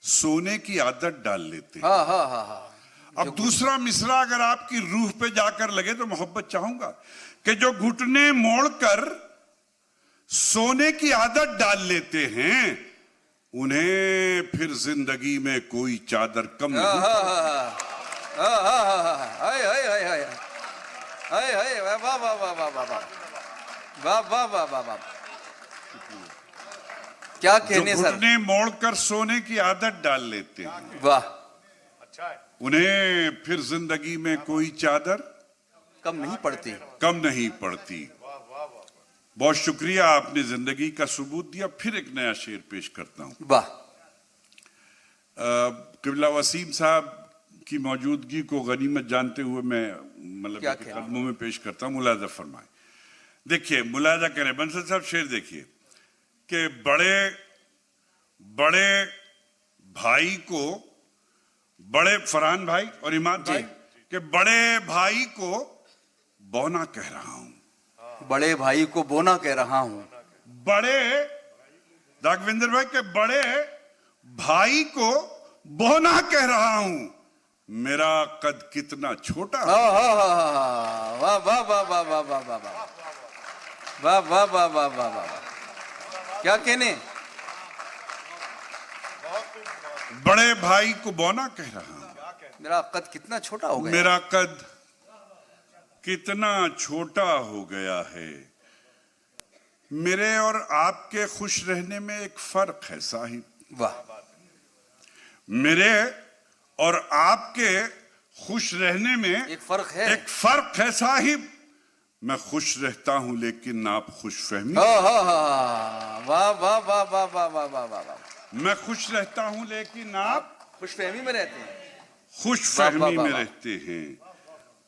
सोने की आदत डाल लेते हैं। हाँ हाँ हाँ हाँ। अब दूसरा मिसरा अगर आपकी रूह पे जाकर लगे तो मोहब्बत चाहूंगा कि जो घुटने मोड़कर सोने की आदत डाल लेते हैं, उन्हें फिर जिंदगी में कोई चादर कम नहीं। वाह वाह वाह वाह वाह वाह वाह वाह वाह वाह, क्या कहने सर। घुटने मोड़कर सोने की आदत डाल लेते हैं, वाह, उन्हें फिर जिंदगी में कोई चादर कम नहीं पड़ती, कम नहीं पड़ती। बहुत शुक्रिया, आपने जिंदगी का सबूत दिया। फिर एक नया शेर पेश करता हूं। वाह। किबला वसीम साहब की मौजूदगी को गनीमत जानते हुए मैं मतलब कदमों में पेश करता हूं। मुलाजा फरमाए। देखिए, मुलाजा करें बंसल साहब, शेर देखिए कि बड़े बड़े भाई को, बड़े फरहान भाई और इमाद भाई के बड़े भाई को बोना कह रहा हूं, बड़े भाई को बोना कह रहा हूं, बड़े राघवेंद्र भाई के बड़े भाई को बोना कह रहा हूं, मेरा कद कितना छोटा। वाह वाह वाह वाह वाह वाह वाह वाह वाह वाह वाह वाह वाह वाह वाह, क्या कहने। बड़े भाई को बोना कह रहा हूं, मेरा कद कितना छोटा हो गया, मेरा कद कितना छोटा हो गया है। मेरे और आपके खुश रहने में एक फर्क है साहिब। वाह। मेरे और आपके खुश रहने में एक फर्क है, एक फर्क है साहिब। मैं खुश रहता हूं लेकिन आप खुशफहमी। वाह वाह वाह वाह वाह वाह वाह वाह वाह। मैं खुश रहता हूं लेकिन आप खुशफहमी में रहते हैं, खुशफहमी में रहते हैं।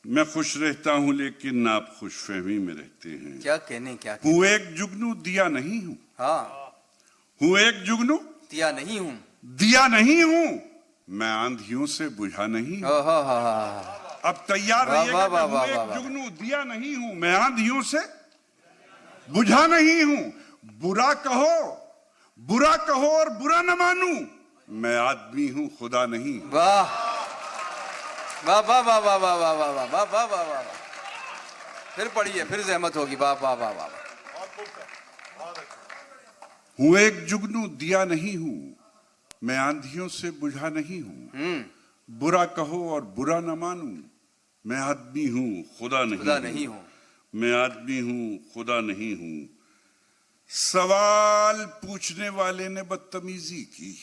मैं खुश रहता हूं लेकिन आप खुशफहमी में रहते हैं। क्या कहने, क्या कहने। हूँ एक जुगनू दिया नहीं हूं। हाँ, हूँ एक जुगनू दिया नहीं हूं, दिया नहीं हूं, मैं आंधियों से बुझा नहीं हूं। अब तैयार रहिएगा। हूँ एक जुगनू दिया नहीं हूं, मैं आंधियों से बुझा नहीं हूं। बुरा कहो और बुरा न मानू, मैं आदमी हूं खुदा नहीं। वाह वाह वाह वाह वाह वाह वाह वाह वाह वाह वाह वाह। फिर पढ़िए, फिर जहमत होगी। वाह वाह वाह वाह। हूँ एक जुगनू दिया नहीं हूं, मैं आंधियों से बुझा नहीं हूं। बुरा कहो और बुरा न मानू, मैं आदमी हूं खुदा नहीं हूं। मैं आदमी हूं खुदा नहीं हूं। सवाल पूछने वाले ने बदतमीजी की,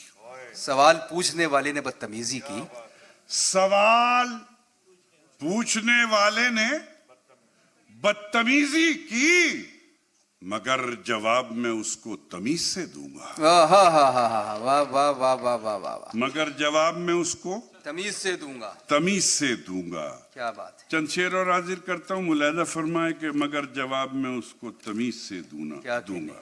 सवाल पूछने वाले ने बदतमीजी की, सवाल पूछने वाले ने बदतमीजी की, मगर जवाब मैं उसको तमीज से दूंगा। वाह वाह वाह वाह वाह वाह। मगर जवाब मैं उसको तमीज से दूंगा, तमीज से दूंगा। क्या बात है। चंद शेर और हाजिर करता हूँ। मुलाजा फरमाए कि मगर जवाब मैं उसको तमीज से दूंगा। क्या कहने।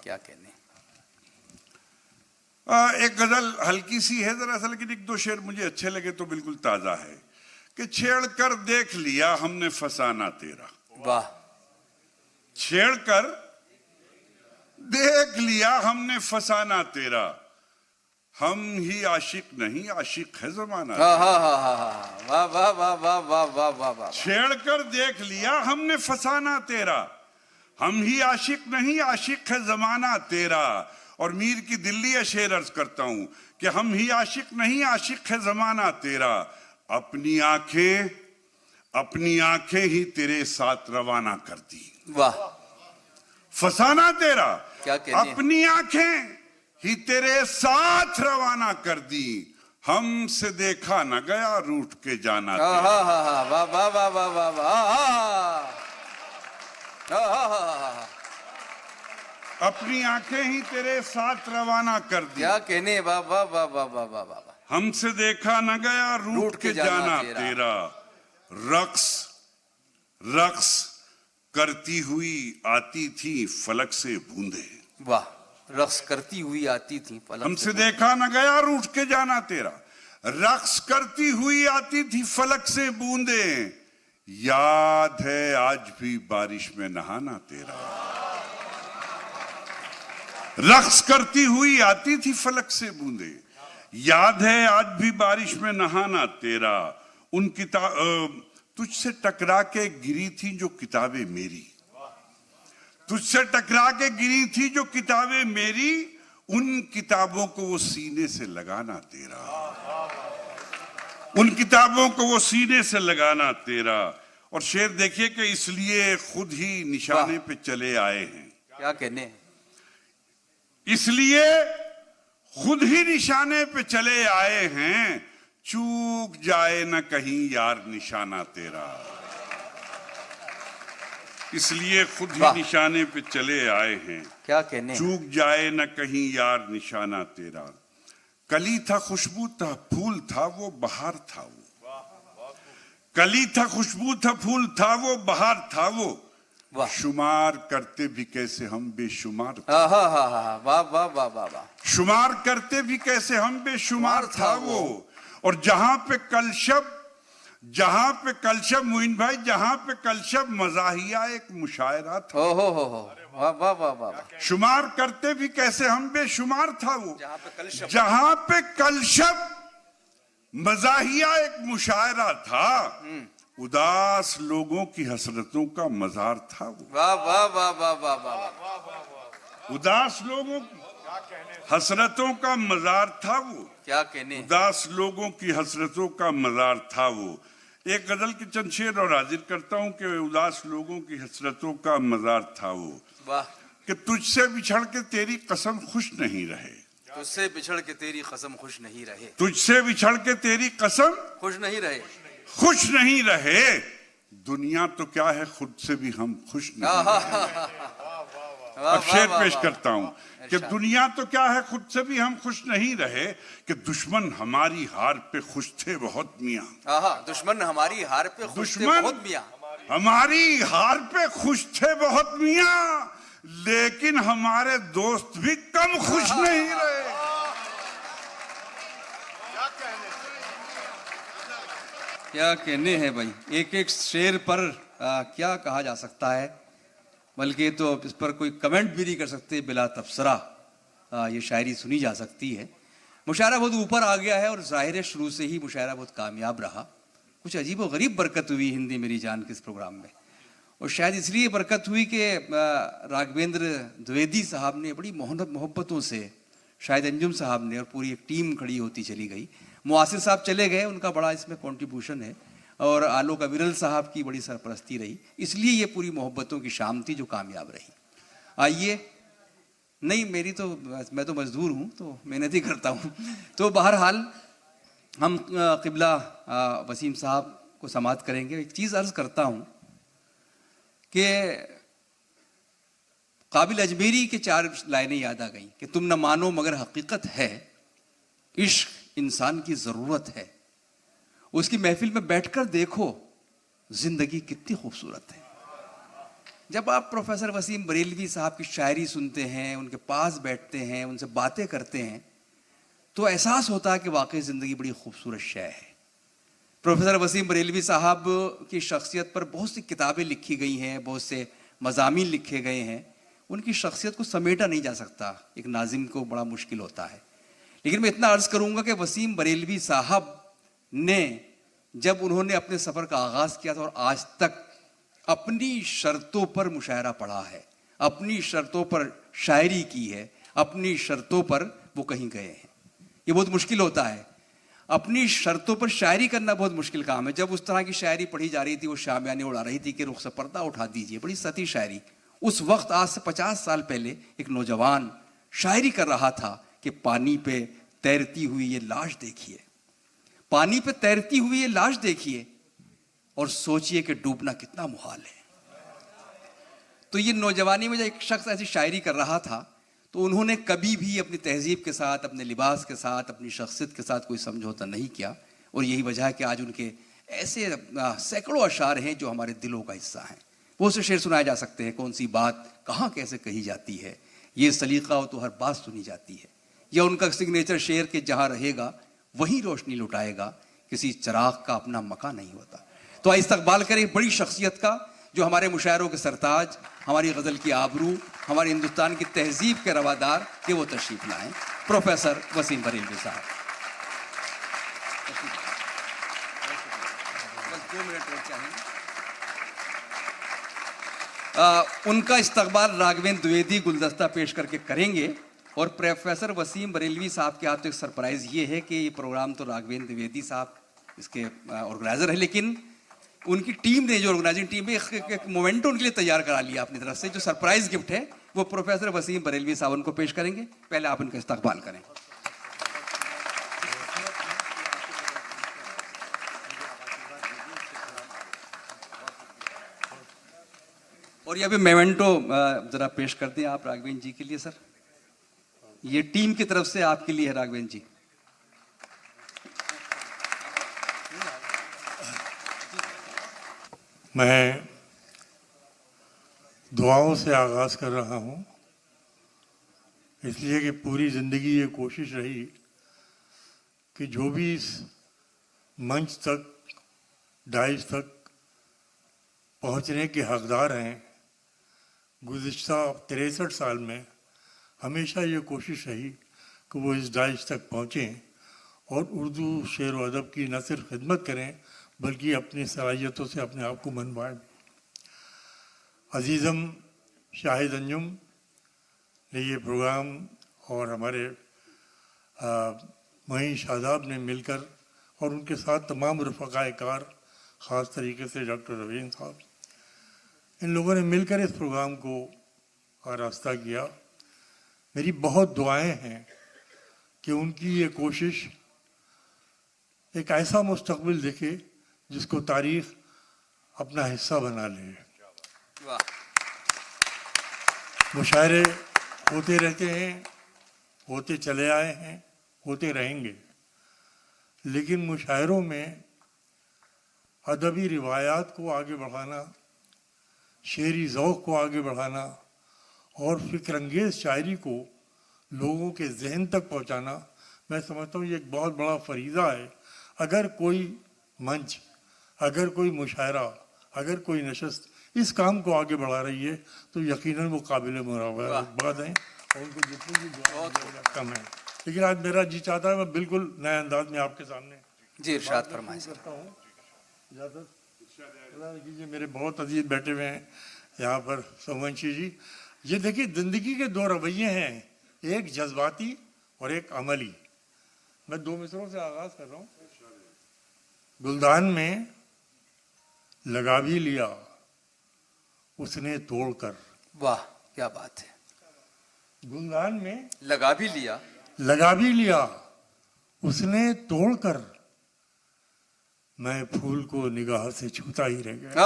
एक गजल हल्की सी है दरअसल, लेकिन एक दो शेर मुझे अच्छे लगे तो बिल्कुल ताजा है कि छेड़ कर देख लिया हमने फसाना तेरा। वाह। छेड़ कर देख लिया हमने फसाना तेरा, हम ही आशिक नहीं आशिक है जमाना। वाह वाह वाह वाह वाह वाह वाह। छेड़ कर देख लिया हमने फसाना तेरा, हम ही आशिक नहीं आशिक है जमाना तेरा। और मीर की दिल्ली है शेर अर्ज करता हूं कि हम ही आशिक नहीं आशिक है जमाना तेरा। अपनी आंखें ही तेरे साथ रवाना कर दी। वाह। फसाना तेरा, क्या कहने। अपनी आंखें ही तेरे साथ रवाना कर दी, हमसे देखा न गया रूठ के जाना तेरा। वाह वाह वाह वाह वाह। अपनी आंखें ही तेरे साथ रवाना कर दी। क्या कहने। वाह वाह वाह वाह वाह वाह वाह। हमसे देखा न गया रूठ के जाना तेरा। रक्स करती हुई आती थी फलक से बूंदे। वाह। रक्स करती हुई आती थी फलक। हमसे देखा न गया रूठ के जाना तेरा। रक्स करती हुई आती थी फलक से बूंदे, याद है आज भी बारिश में नहाना तेरा। रक्स करती हुई आती थी फलक से बूंदे, याद है आज भी बारिश में नहाना तेरा। उन तुझसे टकरा के गिरी थी जो किताबें मेरी, तुझसे टकरा के गिरी थी जो किताबें मेरी, उन किताबों को वो सीने से लगाना तेरा। उन किताबों को वो सीने से लगाना तेरा। और शेर देखिए कि इसलिए खुद ही निशाने पे चले आए हैं। क्या कहने, इसलिए खुद ही निशाने पे चले आए हैं, चूक जाए न कहीं यार निशाना तेरा। इसलिए खुद ही निशाने पे चले आए हैं, क्या कहने, चूक जाए न कहीं यार निशाना तेरा। कली था खुशबू था फूल था वो बहार था वो, कली था खुशबू था फूल था वो बहार था वो, शुमार करते भी कैसे हम बेशुमार था। वाह वाह वाह वाह वाह। शुमार करते भी कैसे हम बेशुमार था वो। और जहां पे कलशब मुइन भाई, जहां पे कलशब मजाहिया एक मुशायरा था। वाह वाह वाह वाह। शुमार करते भी कैसे हम बेशुमार था वो, जहां पे कलशब मजाहिया एक मुशायरा था, उदास लोगों की हसरतों का मजार था वो। वाह वाह वाह वाह वाह वाह। उदास लोगों की हसरतों का मजार था वो, क्या कहने, उदास लोगों की हसरतों का मजार था वो। एक गजल के चंद शेर और हाजिर करता हूं कि उदास लोगों की हसरतों का मजार था वो। वाह। कि तुझसे बिछड़ के तेरी कसम खुश नहीं रहे, तुझसे बिछड़ के तेरी कसम खुश नहीं रहे, तुझसे बिछड़ के तेरी कसम खुश नहीं रहे, खुश नहीं रहे। दुनिया तो क्या है खुद से भी हम खुश नहीं रहे। अब शेर पेश करता हूं कि दुनिया तो क्या है खुद से भी हम खुश नहीं रहे, कि दुश्मन हमारी हार पे खुश थे बहुत मियां। दुश्मन हमारी हार पे खुश थे बहुत मियां, हमारी हार पे खुश थे बहुत मियां, लेकिन हमारे दोस्त भी कम खुश नहीं रहे। क्या कहने हैं भाई, एक एक शेर पर क्या कहा जा सकता है, बल्कि तो इस पर कोई कमेंट भी नहीं कर सकते। बिला तबसरा ये शायरी सुनी जा सकती है। मुशायरा बहुत ऊपर आ गया है और जाहिर है शुरू से ही मुशायरा बहुत कामयाब रहा। कुछ अजीब व गरीब बरकत हुई हिंदी मेरी जान के इस प्रोग्राम में, और शायद इसलिए बरकत हुई कि राघवेंद्र द्विवेदी साहब ने बड़ी मोहब्बतों से, शायद अंजुम साहब ने, और पूरी एक टीम खड़ी होती चली गई। मुआसिर साहब चले गए, उनका बड़ा इसमें कंट्रीब्यूशन है, और आलोक अविरल साहब की बड़ी सरपरस्ती रही। इसलिए ये पूरी मोहब्बतों की शाम थी जो कामयाब रही। आइए, नहीं मेरी तो, मैं तो मजदूर हूँ तो मेहनत ही करता हूँ। तो बहरहाल हम क़िबला वसीम साहब को समाअत करेंगे। एक चीज़ अर्ज़ करता हूँ कि काबिल अजमेरी के 4 लाइनें याद आ गई कि तुम न मानो मगर हकीकत है, इश्क इंसान की ज़रूरत है, उसकी महफिल में बैठकर देखो जिंदगी कितनी खूबसूरत है। जब आप प्रोफेसर वसीम बरेलवी साहब की शायरी सुनते हैं, उनके पास बैठते हैं, उनसे बातें करते हैं, तो एहसास होता है कि वाकई ज़िंदगी बड़ी खूबसूरत शय है। प्रोफेसर वसीम बरेलवी साहब की शख्सियत पर बहुत सी किताबें लिखी गई हैं, बहुत से मज़ामीन लिखे गए हैं। उनकी शख्सियत को समेटा नहीं जा सकता, एक नाज़िम को बड़ा मुश्किल होता है। लेकिन मैं इतना अर्ज़ करूँगा कि वसीम बरेलवी साहब ने, जब उन्होंने अपने सफ़र का आगाज़ किया था और आज तक अपनी शर्तों पर मुशायरा पढ़ा है, अपनी शर्तों पर शायरी की है, अपनी शर्तों पर वो कहीं गए हैं। ये बहुत मुश्किल होता है, अपनी शर्तों पर शायरी करना बहुत मुश्किल काम है। जब उस तरह की शायरी पढ़ी जा रही थी, वो शामियाने उड़ा रही थी कि रुख से पर्दा उठा दीजिए, बड़ी सती शायरी। उस वक्त आज से 50 साल पहले एक नौजवान शायरी कर रहा था कि पानी पे तैरती हुई ये लाश देखिए, पानी पे तैरती हुई ये लाश देखिए और सोचिए कि डूबना कितना मुहाल है। तो ये नौजवानी में जब एक शख्स ऐसी शायरी कर रहा था, तो उन्होंने कभी भी अपनी तहजीब के साथ, अपने लिबास के साथ, अपनी शख्सियत के साथ कोई समझौता नहीं किया। और यही वजह है कि आज उनके ऐसे सैकड़ों अशार हैं जो हमारे दिलों का हिस्सा हैं। बहुत से शेर सुनाए जा सकते हैं, कौन सी बात कहाँ कैसे कही जाती है, ये सलीका हो तो हर बात सुनी जाती है। या उनका सिग्नेचर शेर के जहाँ रहेगा वहीं रोशनी लुटाएगा, किसी चिराग का अपना मकान नहीं होता। तो इस्तकबाल करें बड़ी शख्सियत का, जो हमारे मुशायरों के सरताज, हमारी गज़ल की आबरू, हमारे हिंदुस्तान की तहजीब के रवादार, कि वो तशरीफ लाएं, प्रोफेसर वसीम बरेलवी साहब। 2 मिनट और चाहेंगे। उनका इस्तकबाल राघवेंद्र द्विवेदी गुलदस्ता पेश करके करेंगे। और प्रोफेसर वसीम बरेलवी साहब के हाथ तो एक सरप्राइज़ ये है कि ये प्रोग्राम तो राघवेंद्र द्विवेदी साहब इसके ऑर्गेनाइजर है, लेकिन उनकी टीम ने, जो ऑर्गेनाइजिंग टीम है, एक मोमेंटो उनके लिए तैयार करा लिया अपनी तरफ से। जो सरप्राइज गिफ्ट है वो प्रोफेसर वसीम बरेलवी साहब उनको पेश करेंगे। पहले आप इनका इस्तकबाल करें। और ये अभी मेमेंटो जरा पेश करते हैं आप राघवेंद्र जी के लिए। सर, ये टीम की तरफ से आपके लिए है राघवेंद्र जी। मैं दुआओं से आगाज कर रहा हूं, इसलिए कि पूरी जिंदगी ये कोशिश रही कि जो भी इस मंच तक, डाइस तक पहुंचने के हकदार हैं, गुज़िश्ता 63 साल में हमेशा ये कोशिश रही कि वो इस डाइस तक पहुँचें और उर्दू शेर व अदब की न सिर्फ खिदमत करें बल्कि अपनी सलाहियतों से अपने आप को मनवाएं। अजीज़म शाहिद अंजुम ने ये प्रोग्राम और हमारे महीन शादाब ने मिलकर और उनके साथ तमाम रफ़क़ाए कार, ख़ास तरीके से डॉक्टर रवीन साहब, इन लोगों ने मिलकर इस प्रोग्राम को आरास्ता किया। मेरी बहुत दुआएं हैं कि उनकी ये कोशिश एक ऐसा मुस्तक़बिल दिखे जिसको तारीख़ अपना हिस्सा बना ले। मुशायरे होते रहते हैं, होते चले आए हैं, होते रहेंगे, लेकिन मुशायरों में अदबी रिवायात को आगे बढ़ाना, शेरी ज़ौक़ को आगे बढ़ाना और फ़िक्रअंगेज़ शायरी को लोगों के जहन तक पहुंचाना, मैं समझता हूँ ये एक बहुत बड़ा फरीज़ा है। अगर कोई मंच, अगर कोई मुशायरा, अगर कोई नशस्त इस काम को आगे बढ़ा रही है तो यकीनन वो काबिल मुबारकबाद हैं और उनको जितनी भी कम है। लेकिन आज मेरा जी चाहता है मैं बिल्कुल नए अंदाज में आपके सामने जी इरशाद फरमाइए करता हूँ। इजाज़त कीजिए, मेरे बहुत अजीज बैठे हुए हैं यहाँ पर, सोमवंशी जी। ये देखिए, ज़िंदगी के दो रवैये हैं, एक जज्बाती और एक अमली। मैं दो मिसरों से आगाज़ कर रहा हूँ। गुलदान में लगा भी लिया उसने तोड़कर। वाह, क्या बात है। गुलदान में लगा भी लिया उसने तोड़कर, मैं फूल को निगाह से छूता ही रह गया।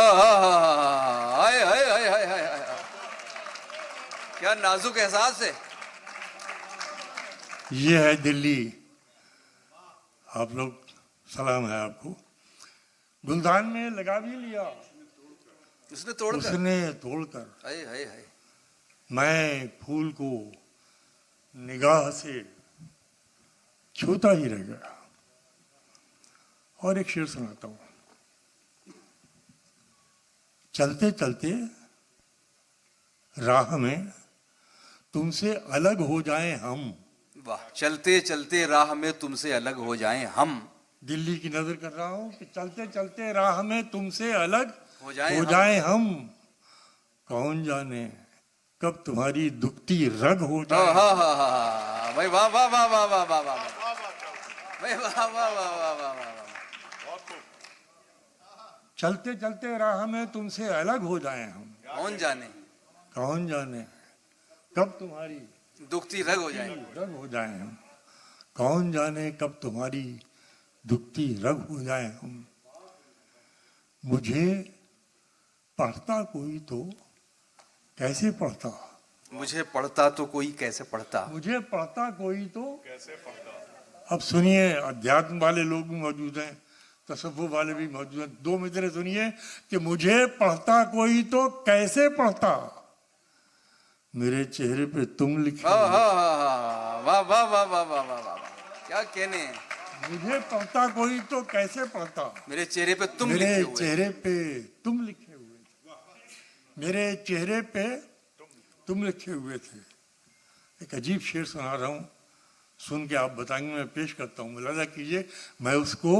हाय हाय हाय हाय हाय, क्या नाजुक एहसास है। ये है दिल्ली, आप लोग, सलाम है आपको। गुलदान में लगा भी लिया उसने तोड़कर, हाय हाय हाय, मैं फूल को निगाह से छूता ही रह गया। और एक शेर सुनाता हूं। चलते चलते राह में तुमसे अलग हो जाएं हम। वाह, चलते चलते राह में तुमसे अलग हो जाएं हम। दिल्ली की नजर कर रहा हूं कि चलते चलते राह में तुमसे अलग हो जाएं हम। कौन जाने कब तुम्हारी दुखती रग हो जाए। भाई वाह वाह वाह वाह वाह वाह वाह, भाई वाह वाह वाह वाह वाह वाह। चलते चलते राह में तुमसे अलग हो जाएं हम। कौन जाने कब तुम्हारी दुखती रग हो जाए हम। कौन जाने कब तुम्हारी दुखती रग हो जाए हम। मुझे पढ़ता कोई तो कैसे पढ़ता। मुझे पढ़ता तो कोई कैसे पढ़ता। मुझे पढ़ता कोई तो कैसे पढ़ता। अब सुनिए, अध्यात्म वाले लोग भी मौजूद हैं, तसव्वुफ वाले भी मौजूद हैं। दो मित्र सुनिए कि मुझे पढ़ता कोई तो कैसे पढ़ता। मेरे चेहरे पे तुम लिखे। वाह वाह वाह वाह वाह वाह, क्या कहने। मुझे पढ़ता कोई तो कैसे पढ़ता। मेरे चेहरे पे तुम लिखे हुए। चेहरे पे तुम लिखे हुए थे। मेरे चेहरे पे तुम लिखे हुए थे। एक अजीब शेर सुना रहा हूँ, सुन के आप बताएंगे, मैं पेश करता हूँ, मुलाजा कीजिए। मैं उसको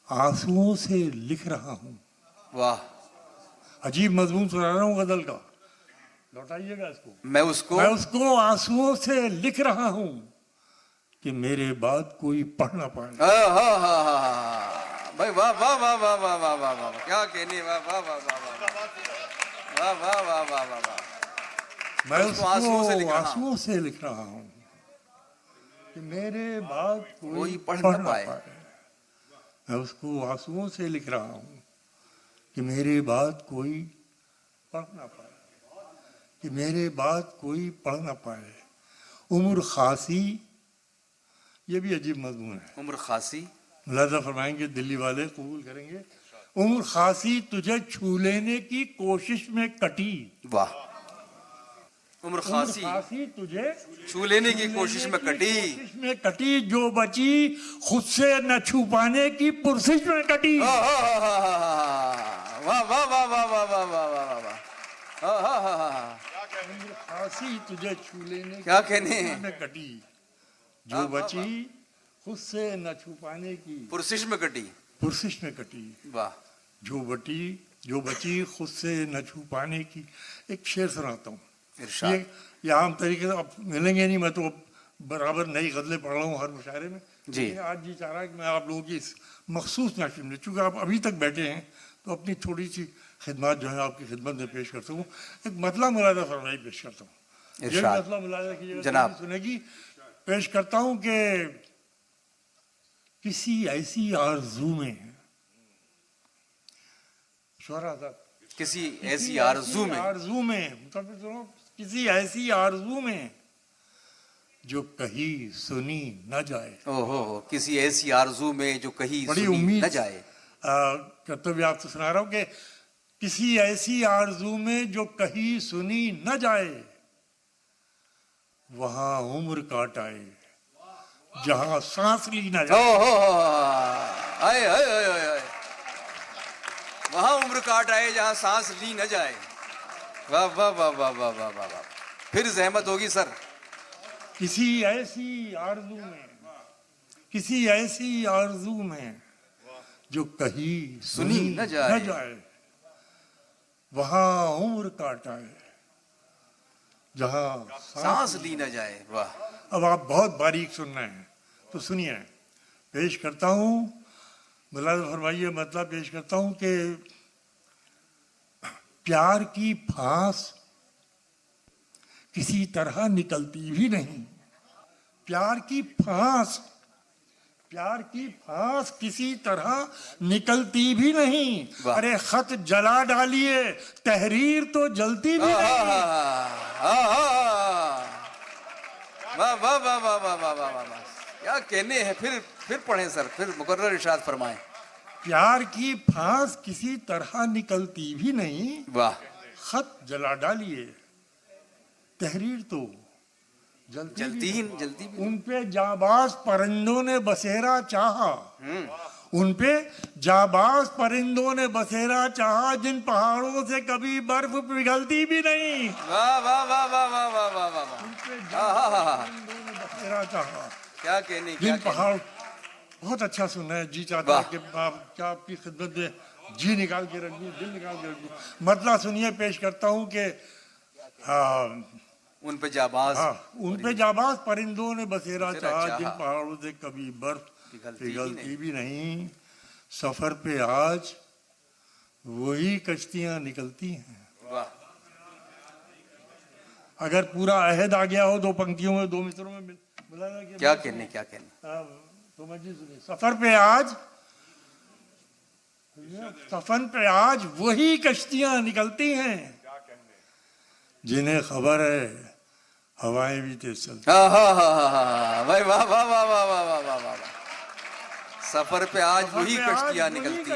आंसुओं से लिख रहा हूँ। वाह, अजीब मजमून सुना रहा हूँ गजल का, लौटाइएगा इसको। मैं उसको आंसुओं से लिख रहा हूँ कि मेरे बाद कोई पढ़ ना पाए। भाई वाह वाह वाह वाह वाह वाह वाह वाह, क्या कहने, वाह वाह वाह वाह वाह वाह वाह वाह वाह वाह वाह। मैं उसको आंसुओं से लिख रहा हूं। आंसुओं से लिख रहा हूँ कि मेरे बात कोई पढ़ पढ़ न ना पाए। पाए। मैं उसको आंसुओं से लिख रहा हूँ कि मेरी बात कोई पढ़ ना पाए, कि मेरे बात कोई पढ़ ना पाए। उम्र खासी, ये भी अजीब मजमून है। उम्र खासी, मुलाजा फरमाएंगे, दिल्ली वाले कबूल करेंगे। उम्र खासी तुझे छू लेने की कोशिश में कटी। वाह। उम्र खासी तुझे छू लेने की कोशिश में कटी, जो बची खुद से न छुपाने की पुरसिश में कटी। वाह वाह वाह वाह वाह वाह वाह वाह वाह। खांसी तुझे छू लेने क्या कहने में कटी, जो बची खुद से न छुपाने की पुरसिश में कटी। पुरसिश में कटी। वाह। जो बची खुद से न छुपाने की। एक शेर सुनाता हूँ, ये आम तरीके से अब मिलेंगे नहीं, मैं तो बराबर नई गजलें पढ़ रहा हूँ हर मुशायरे में जी। आज जी चाह रहा है कि मैं आप लोगों की इस मखसूस नाशिम में, चूँकि आप अभी तक बैठे हैं तो अपनी थोड़ी सी खिदमत जो है आपकी खिदमत में पेश करता हूँ। एक मतला मुलाजा फरमाई पेश करता हूँ, ये मतला मुलाजा की जनाब सुनेगी। पेश करता हूँ कि किसी ऐसी आरज़ू में, शोहरा साहब, किसी ऐसी आरज़ू में किसी ऐसी आरज़ू में जो कहीं सुनी न जाए। ओहो, किसी ऐसी आरज़ू में जो कहीं सुनी न जाए। कर्तव्य आपसे सुना रहा हूँ कि किसी ऐसी आरज़ू में जो कहीं सुनी न जाए, वहां उम्र काट आए जहां सांस ली न जाए। आए आए आए आए, वहां उम्र काट आए जहां सांस ली न जाए। वाह वाह वाह वाह वाह वाह वाह वाह। फिर जहमत होगी सर। किसी ऐसी आरज़ू में, किसी ऐसी आरज़ू में जो कहीं सुनी न जाए, वहां उम्र काट आए जहां सांस ली न जाए। वाह। अब आप बहुत बारीक सुन रहे हैं तो सुनिए, पेश करता हूं, मुलाज़ा फरमाइए, मतलब पेश करता हूं कि प्यार की फांस किसी तरह निकलती भी नहीं। प्यार की फांस किसी तरह निकलती भी नहीं। अरे खत जला डालिए, तहरीर तो जलती भी नहीं। वाह वाह वाह वाह वाह वाह वाह वाह, क्या कहने हैं। फिर पढ़ें सर, फिर मुकर्रर इरशाद फरमाएं। प्यार की फांस किसी तरह निकलती भी नहीं। वाह। खत जला डालिए, तहरीर तो जलती भी। उन पे जाबाज परिंदों ने बसेरा चाहा, उन पे जाबाज परिंदों ने बसेरा चाहा, जिन पहाड़ों से कभी बर्फ पिघलती भी नहीं। वाह वाह वाह वाह वाह वाह वाह वाह। उन पे जाबाज परिंदों ने बसेरा चाहा, क्या कहने, जिन पहाड़। बहुत अच्छा सुनना है, जी चाहता है कि क्या आपकी खिदमत में जी निकाल के रख दूं, दिल निकाल के रख दूं। मतलब सुनिए, पेश करता हूं कि उन पे जाबाज परिंदों ने बसेरा चाहा, जिन पहाड़ों से कभी बर्फ पिघलती भी नहीं। सफर पे आज वही कश्तियां निकलती हैं। वाह। अगर पूरा अहद आ गया हो, दो पंक्तियों में, दो मिसरों में मिला, क्या कहने, क्या कहने। तो सुनिए, सफर पे आज वही कश्तियां निकलती हैं जिन्हें खबर है हवाएं भी तेज चलती। भाई वाह वाह वाह वाह वाह वाह वाह वाह। सफर पे आज वही कश्तियां निकलती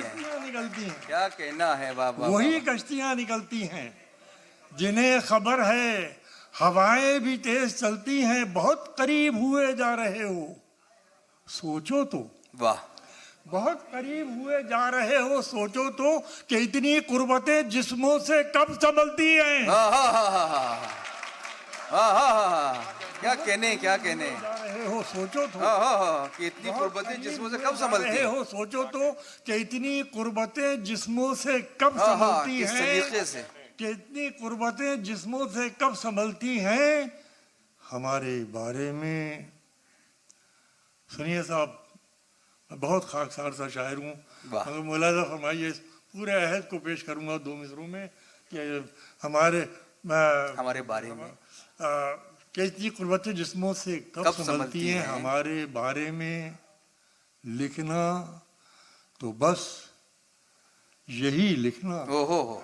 हैं। क्या कहना है। वाह वाह। वही कश्तियां निकलती हैं जिन्हें खबर है हवाएं भी तेज चलती हैं। बहुत करीब हुए जा रहे हो, सोचो तो। वाह। बहुत करीब हुए जा रहे हो, सोचो तो कि इतनी कुर्बतें जिस्मों से कब संभलती हैं। क्या कहने, क्या कहने। जा रहे हो, सोचो तो कि इतनी कुर्बतें जिस्मों से कब संभलती हो, सोचो तो कि इतनी कुर्बतें जिस्मों से कब संभलती हैं। किस तरीके से, कि इतनी कुर्बतें जिस्मों से कब संभलती हैं। हमारे बारे में सुनिए साहब, मैं बहुत खाकसार सा शायर हूँ, मगर मुलाजा फरमाइए, पूरे अहद को पेश करूंगा 2 मिसरों में कि हमारे बारे में कैसी कुर्बतें जिस्मों से कब संभलती हैं, हमारे बारे में लिखना तो बस यही लिखना। ओहो,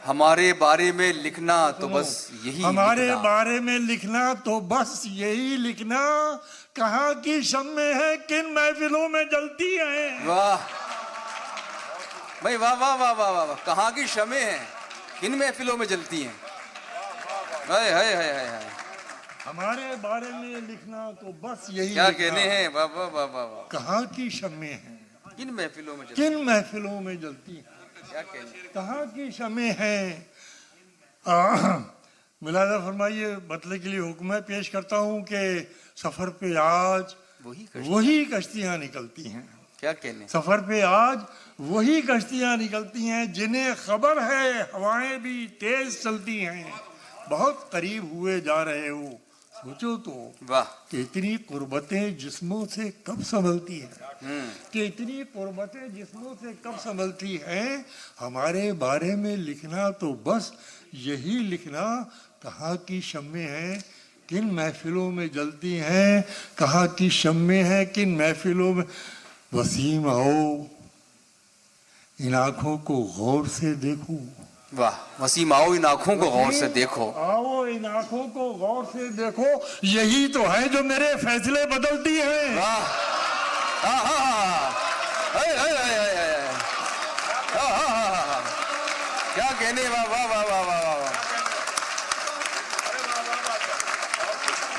हमारे बारे में लिखना तो बस यही, हमारे बारे में लिखना तो बस यही लिखना, कहाँ की शम्में हैं किन महफिलों में जलती हैं। वाह भाई, वाह वाह वाह वाह वाह, कहाँ की शम्में हैं किन महफिलों में जलती हैं। हाय हाय हाय हाय, हमारे बारे में लिखना तो बस यही, क्या कहने हैं। वाह वाह वाह वाह, कहाँ की शम्में हैं किन महफिलों में जलती हैं। क्या कहने, कहाँ की शम्में हैं। मुलाजा फरमाइए, बतले के लिए हुक्म है, पेश करता हूँ कि सफर पे आज वही कश्तियाँ निकलती हैं। क्या कहने, सफर पे आज वही कश्तियाँ निकलती हैं जिन्हें खबर है हवाएं भी तेज चलती हैं। बहुत करीब हुए जा रहे हो, सोचो तो वाह, कि इतनी कुर्बतें जिस्मों से कब संभलती हैं, कि इतनी कुर्बतें जिस्मों से कब संभलती हैं। हमारे बारे में लिखना तो बस यही लिखना, कहाँ की शम्में हैं किन महफिलों में जलती हैं, कहाँ की शम्में हैं किन महफिलों में। वसीम आओ इन आँखों को गौर से देखो। वाह, वसीम आओ इन आँखों को गौर से देखो। आओ इन आँखों को गौर से देखो, यही तो है जो मेरे फैसले बदलती हैं। वाह, क्या कहने, वाह वाह वाह वाह वाह वाह।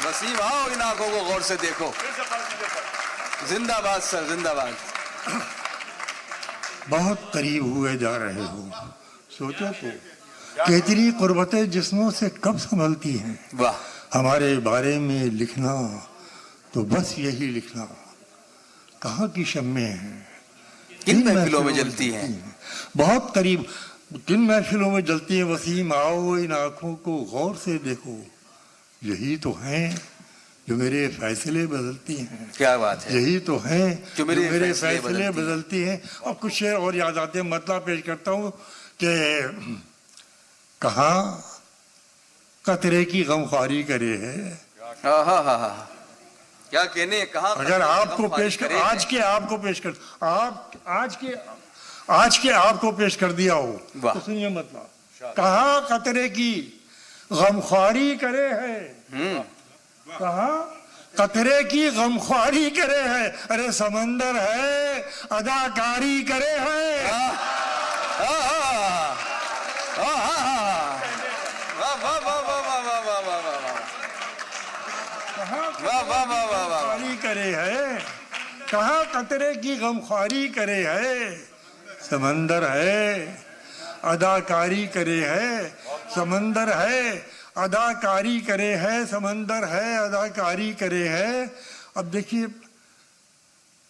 वसीम आओ इन आँखों को गौर से देखो। जिंदाबाद सर, जिंदाबाद। बहुत करीब हुए जा रहे हो, सोचो तो कितनी कुर्बतें जिस्मों से कब संभलती हैं। वाह, हमारे बारे में लिखना तो बस यही लिखना, कहाँ की शम्में हैं किन महफिलों में जलती हैं। बहुत करीब किन महफिलों में जलती हैं। वसीम आओ इन आँखों को गौर से देखो, यही तो हैं जो मेरे फैसले बदलती हैं। क्या बात है, यही तो हैं जो मेरे फैसले बदलती हैं। और कुछ शेर और याद आते हैं, मतलब पेश करता हूँ कि कहाँ कतरे की गमख्वारी करे है। क्या कहने, कहाँ अगर आपको पेश कर, आज के आपको पेश कर, आज के आपको पेश कर दिया हो तो सुनिए मतलब, कहाँ कतरे की गमख्वारी करे है, कहाँ कतरे की गमख्वारी करे है। अरे समंदर है अदाकारी करे है। गमख्वारी करे है, कहाँ कतरे की गमख्वारी करे है। समंदर है अदाकारी करे है, समंदर है अदाकारी करे है, समंदर है अदाकारी करे है। अब देखिए,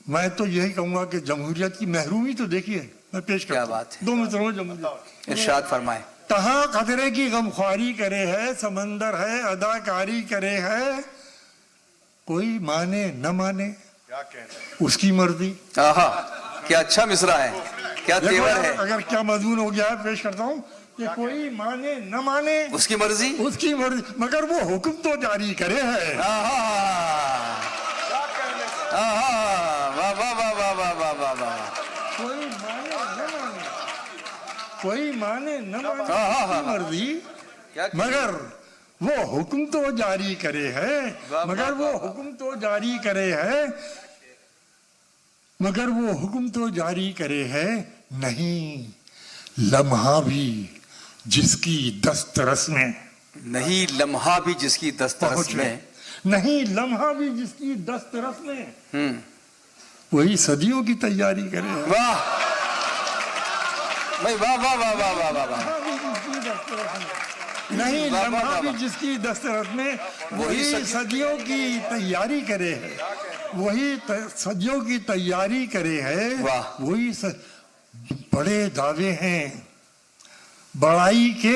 मैं तो यही कहूंगा कि जमहूरियत की महरूमी तो देखिए, मैं पेश करता हूं। क्या बात है, 2 मिनट में जमहूरियत इरशाद फरमाए। कहाँ खतरे की गमख्वारी करे है, समंदर है अदाकारी करे है। कोई माने न माने उसकी मर्जी। क्या अच्छा मिसरा है, क्या तेवर है। अगर क्या मजमून हो गया है, पेश करता हूँ कि कोई माने न माने उसकी मर्जी, उसकी मर्जी, मगर वो हुक्म तो जारी करे है। वाह वाह वाह वाह वाह वाह वाह वाह। कोई माने न माने उसकी मर्जी, मगर वो हुक्म तो जारी करे है, मगर वो हुक्म तो जारी करे है, मगर वो हुक्म तो जारी करे है। नहीं लम्हा भी जिसकी दस्तरस में, नहीं लम्हा भी जिसकी दस्तरस में, नहीं लम्हा भी जिसकी दस्तरस में, वही सदियों की तैयारी करे। वाह भाई, वाह वाह वाह वाह वाह वाह वाह। नहीं लम्हा भी जिसकी दस्तरस में, वही सदियों की तैयारी करे है, वही सदियों की तैयारी करे है। वही बड़े दावे हैं बड़ाई के,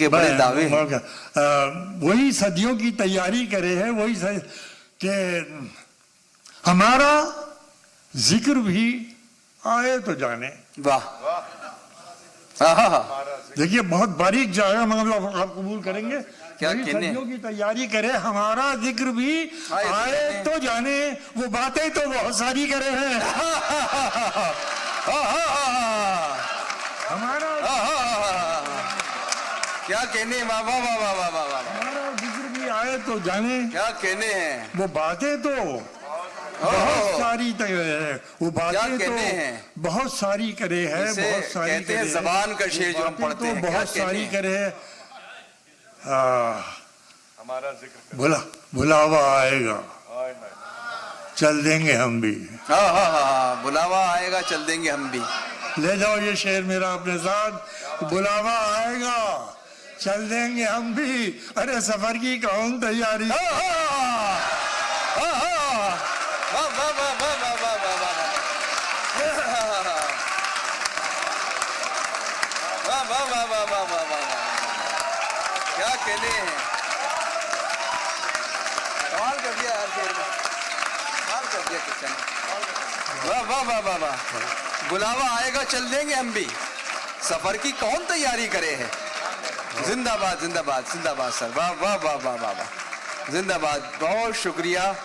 बड़े दावे हैं। वही सदियों की तैयारी करे है, वही के हमारा जिक्र भी आए तो जाने। वाह, देखिए बहुत बारीक जाएगा, मतलब आप कबूल करेंगे। क्या कहने की तैयारी करे, हमारा जिक्र भी आए तो जाने, वो बातें तो बहुत सारी करे हैं। हमारा क्या कहने, वाह वाह वाह वाह वाह वाह, हमारा जिक्र भी आए तो जाने, क्या कहने हैं, वो बातें तो बहुत सारी है, वो बातें तो बहुत सारी करे है, बहुत सारी कहते हैं ज़बान का शेर जो हम पढ़ते हैं, बहुत सारी करे है। हमारा जिक्र बुलावा आएगा चल देंगे हम भी। हाँ, बुलावा आएगा चल देंगे हम भी। ले जाओ ये शेर मेरा अपने साथ। बुलावा आएगा चल देंगे हम भी, अरे सफर की कौन तैयारी। क्या कहने हैं, कमाल कर दिया यार शेर में, कमाल कर दिया किशन। वाह वाह वाह वाह वाह। बुलावा आएगा चल देंगे हम भी, सफर की कौन तैयारी करे है। जिंदाबाद जिंदाबाद जिंदाबाद सर, वाह वाह वाह वाह वाह, जिंदाबाद। बहुत शुक्रिया।